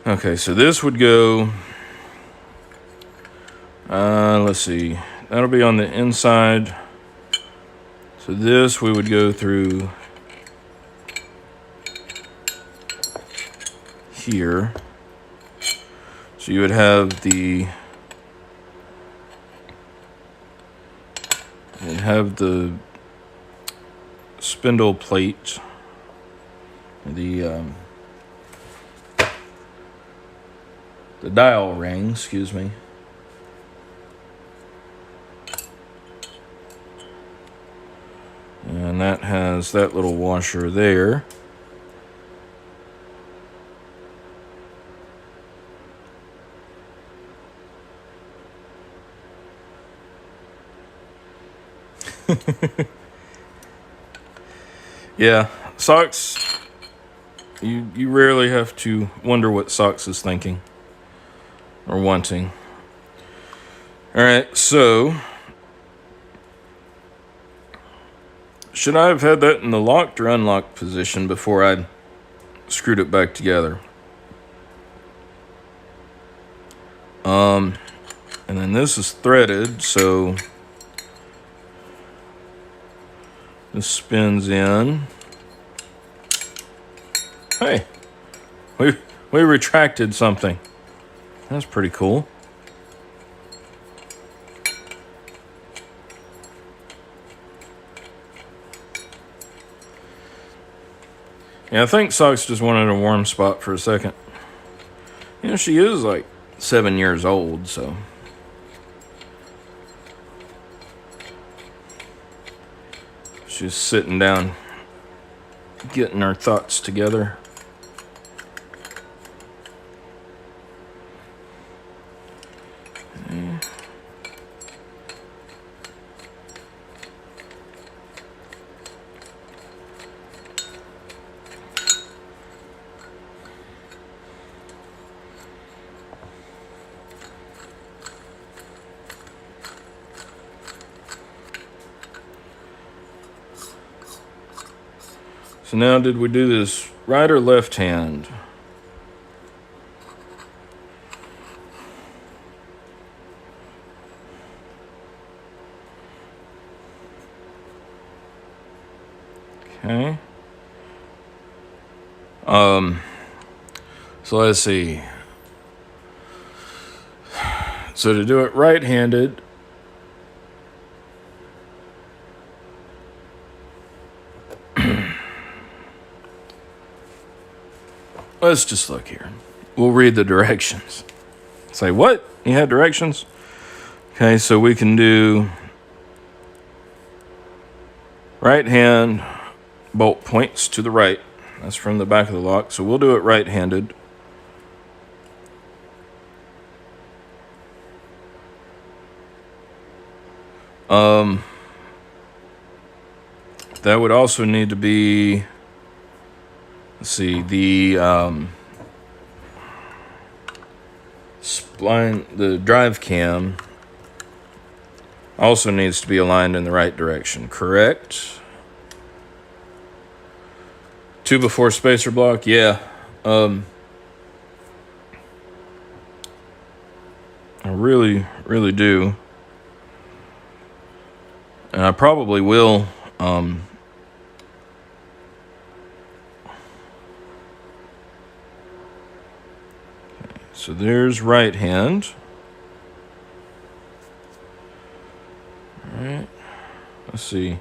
Okay, so this would go, let's see, that'll be on the inside. So this we would go through here. So you would have the spindle plate, the dial ring, excuse me. And that has that little washer there. Yeah, Socks, you rarely have to wonder what Socks is thinking or wanting. All right, so should I have had that in the locked or unlocked position before I screwed it back together? And then this is threaded, so this spins in. Hey, we retracted something. That's pretty cool. Yeah, I think Socks just wanted a warm spot for a second. You know, she is like 7 years old, so. She's sitting down getting our thoughts together. So now, did we do this right or left hand? Okay. So let's see. So to do it right-handed, let's just look here. We'll read the directions. Say, what? You had directions? Okay, so we can do right hand, bolt points to the right. That's from the back of the lock. So we'll do it right-handed. That would also need to be, let's see, the spline, the drive cam also needs to be aligned in the right direction, correct? 2 before spacer block, yeah. I really do. And I probably will, so there's right hand. All right. Let's see.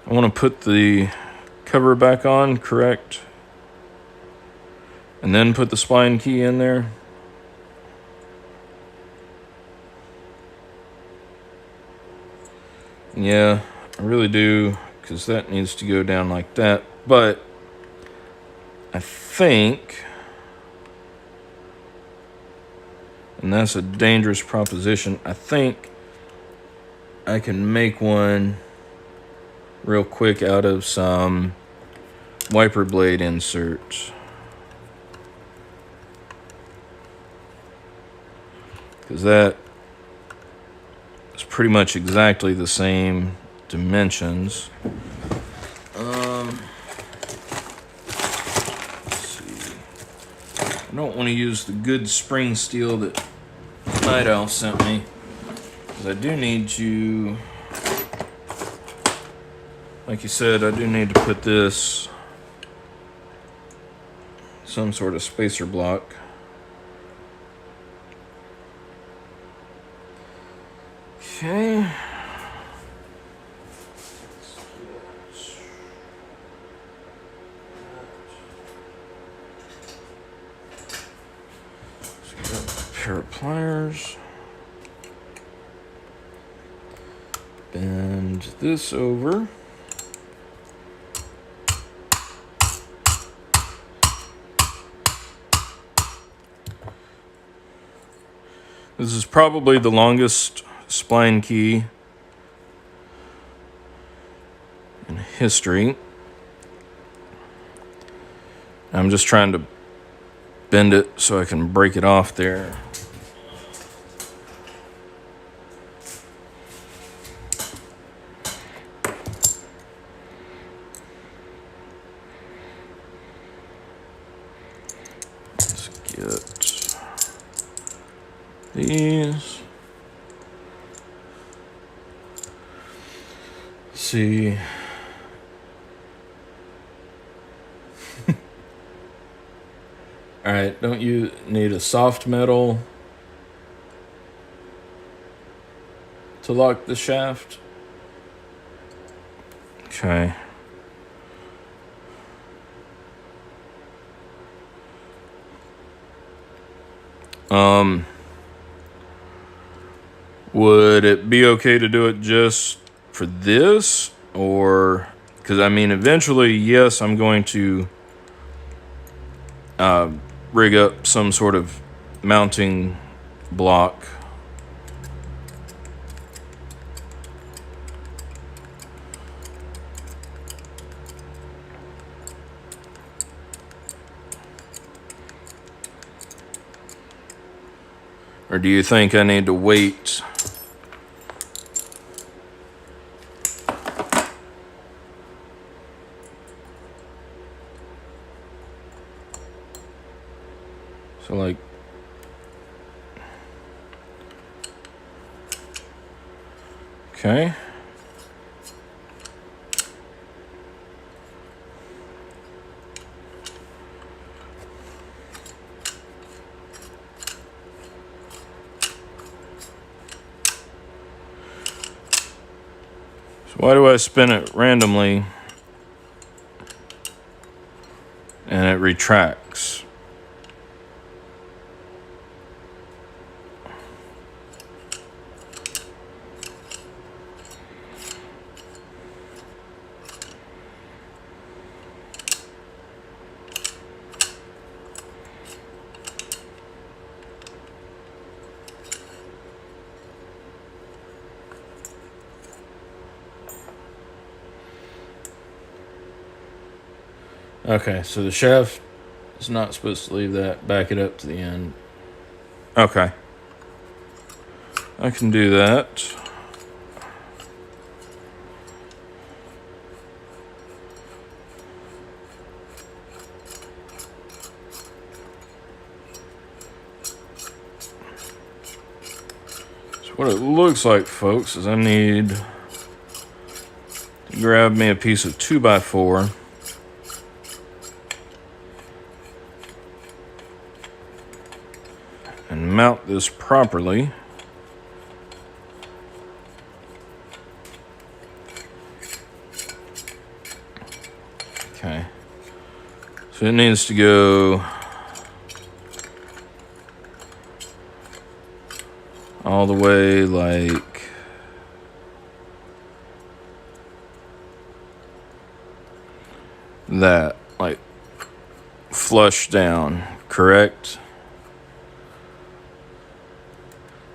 I want to put the cover back on, correct? And then put the spline key in there. Yeah, I really do, because that needs to go down like that. But I think, and that's a dangerous proposition, I think I can make one real quick out of some wiper blade inserts. Because that is pretty much exactly the same dimensions. Let's see. I don't want to use the good spring steel that Night Owl sent me, because I do need to, like you said, I do need to put this some sort of spacer block. Okay. So we got a pair of pliers. Bend this over. This is probably the longest spline key in history. I'm just trying to bend it so I can break it off there. Let's get these. See. All right, don't you need a soft metal to lock the shaft? Okay. Would it be okay to do it just for this, or Because, I mean, eventually, yes, I'm going to rig up some sort of mounting block. Or do you think I need to wait? So, like, okay. So why do I spin it randomly and it retracts? Okay, so the shaft is not supposed to leave that. Back it up to the end. Okay. I can do that. So what it looks like, folks, is I need to grab me a piece of 2x4. And mount this properly. Okay. So it needs to go all the way like that, like flush down, correct?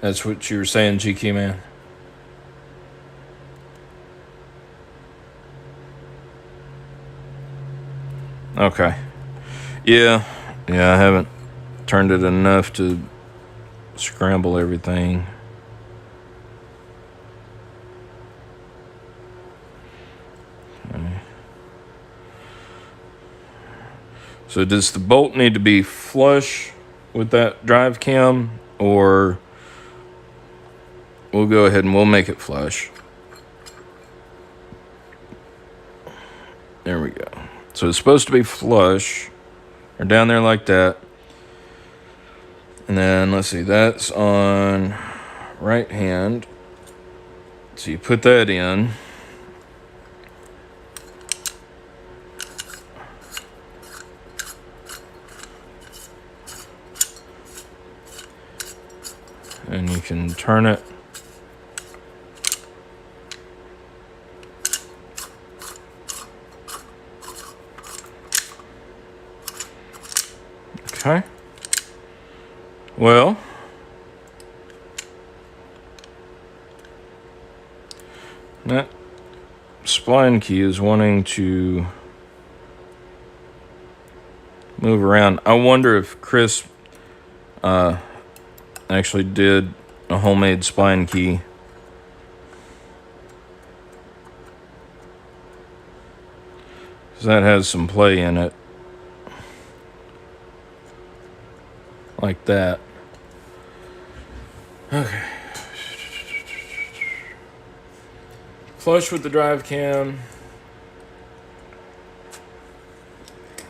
That's what you were saying, GQ man? Okay. Yeah, I haven't turned it enough to scramble everything. Okay. So does the bolt need to be flush with that drive cam, or we'll go ahead and we'll make it flush? There we go. So it's supposed to be flush, or down there like that. And then, let's see, that's on right hand. So you put that in. And you can turn it. Okay. Well, that spline key is wanting to move around. I wonder if Chris actually did a homemade spline key. Because that has some play in it. Like that. Okay. Flush with the drive cam.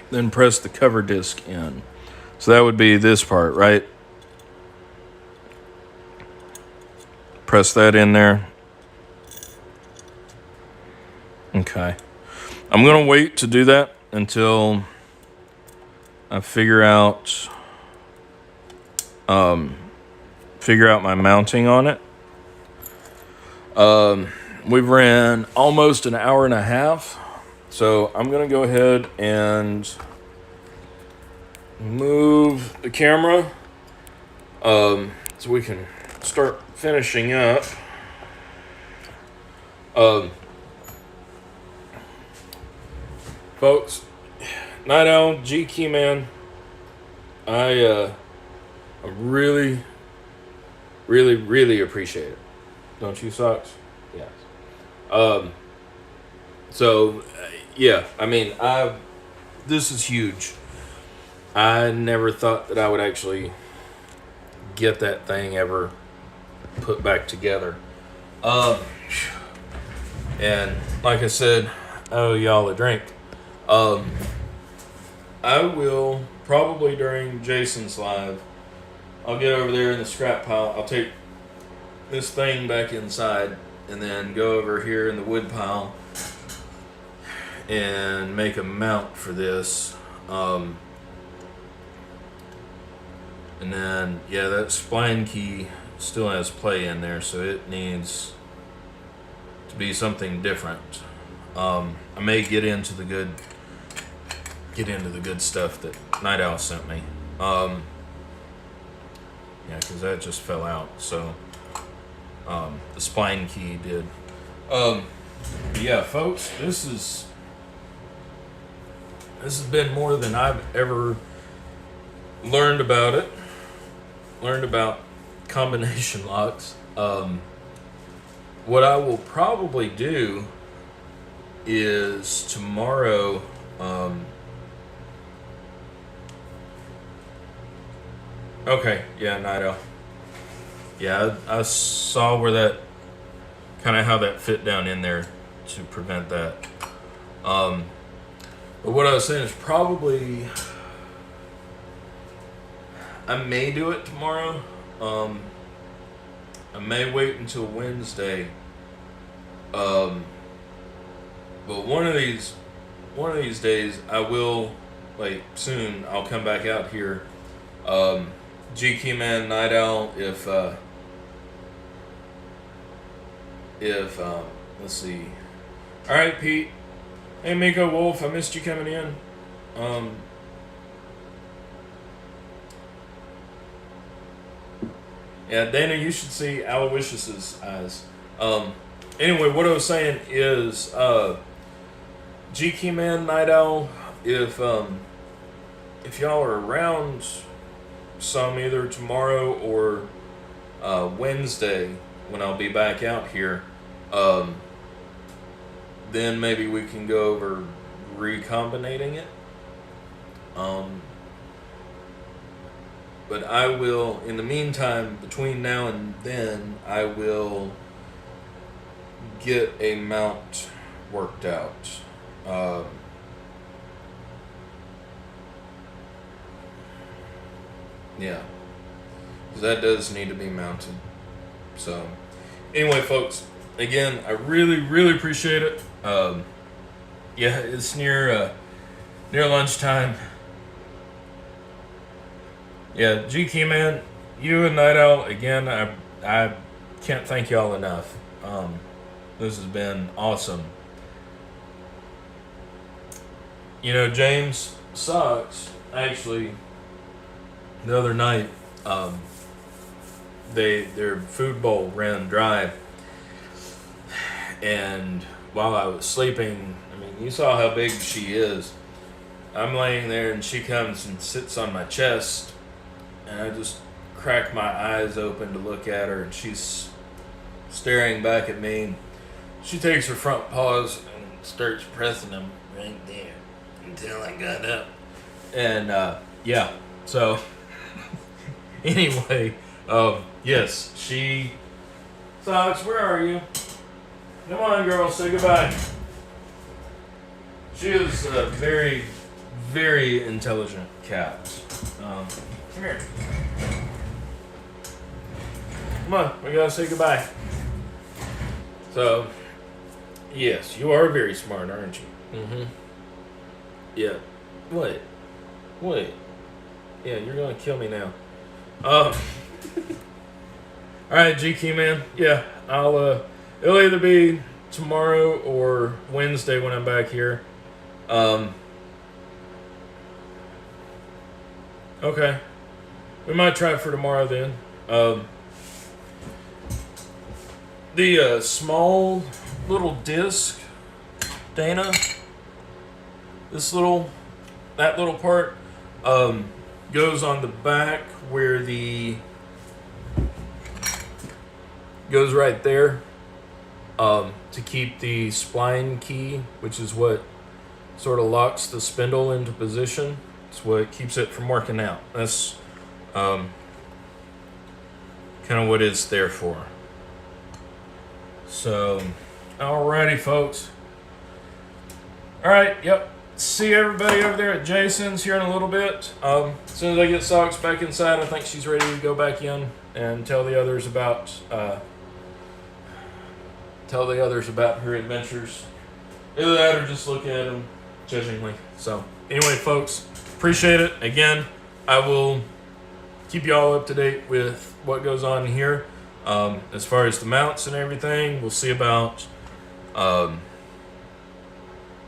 Then press the cover disc in. So that would be this part, right? Press that in there. Okay. I'm going to wait to do that until I figure out my mounting on it. We've ran almost an hour and a half, So I'm going to go ahead and move the camera so we can start finishing up. Folks, Night Owl, G Key Man, I really, really, really appreciate it. Don't you, Socks? Yes. So, yeah, I mean, this is huge. I never thought that I would actually get that thing ever put back together. And like I said, I owe y'all a drink. I will probably during Jason's live, I'll get over there in the scrap pile. I'll take this thing back inside and then go over here in the wood pile and make a mount for this. And then, yeah, that spline key still has play in there, so it needs to be something different. I may get into the good stuff that Night Owl sent me. Yeah, because that just fell out. So the spline key did. Yeah, folks, this has been more than I've ever learned about it. Learned about combination locks. What I will probably do is tomorrow. Okay, yeah, Night Owl. Yeah, I saw where that kind of how that fit down in there to prevent that. But what I was saying is probably I may do it tomorrow. I may wait until Wednesday. But one of these days I will, like soon, I'll come back out here. GQ Man, Night Owl, if let's see. Alright, Pete. Hey Miko Wolf, I missed you coming in. Yeah, Dana, you should see Aloysius's eyes. Anyway, what I was saying is, GQ Man, Night Owl, if y'all are around some either tomorrow or Wednesday when I'll be back out here, then maybe we can go over recombinating it. But I will, in the meantime, between now and then, I will get a mount worked out. Yeah. Because that does need to be mounted. So, anyway, folks, again, I really, really appreciate it. Yeah, it's near lunchtime. Yeah, GQ Man, you and Night Owl, again, I can't thank y'all enough. This has been awesome. You know, James Socks, actually, the other night, their food bowl ran dry. And while I was sleeping, I mean, you saw how big she is. I'm laying there and she comes and sits on my chest. And I just crack my eyes open to look at her, and she's staring back at me. She takes her front paws and starts pressing them right there until I got up. And yeah, so anyway, yes, she. Socks, where are you? Come on, girl, say goodbye. She is a very, very intelligent cat. Come here. Come on, we gotta say goodbye. So, yes, you are very smart, aren't you? Mm-hmm. Yeah. What? Yeah, you're gonna kill me now. Alright, GQ Man. Yeah, I'll, it'll either be tomorrow or Wednesday when I'm back here. Okay. We might try it for tomorrow then. The small little disc, Dana, that little part, goes on the back where goes right there, to keep the spline key, which is what sort of locks the spindle into position. It's what keeps it from working out. That's kind of what it's there for. So, alrighty, folks. Alright, yep. See everybody over there at Jason's here in a little bit. As soon as I get Socks back inside, I think she's ready to go back in and tell the others about her adventures. Either that or just look at them judgingly. So, anyway, folks, appreciate it. Again, I will keep you all up to date with what goes on here. As far as the mounts and everything, we'll see about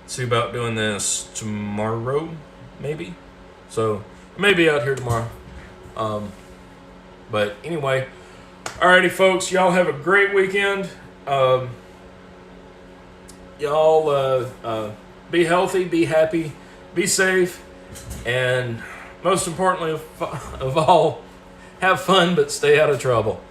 doing this tomorrow, maybe. So, maybe out here tomorrow. But anyway, alrighty, folks, y'all have a great weekend. Y'all be healthy, be happy, be safe, and most importantly of all, have fun, but stay out of trouble.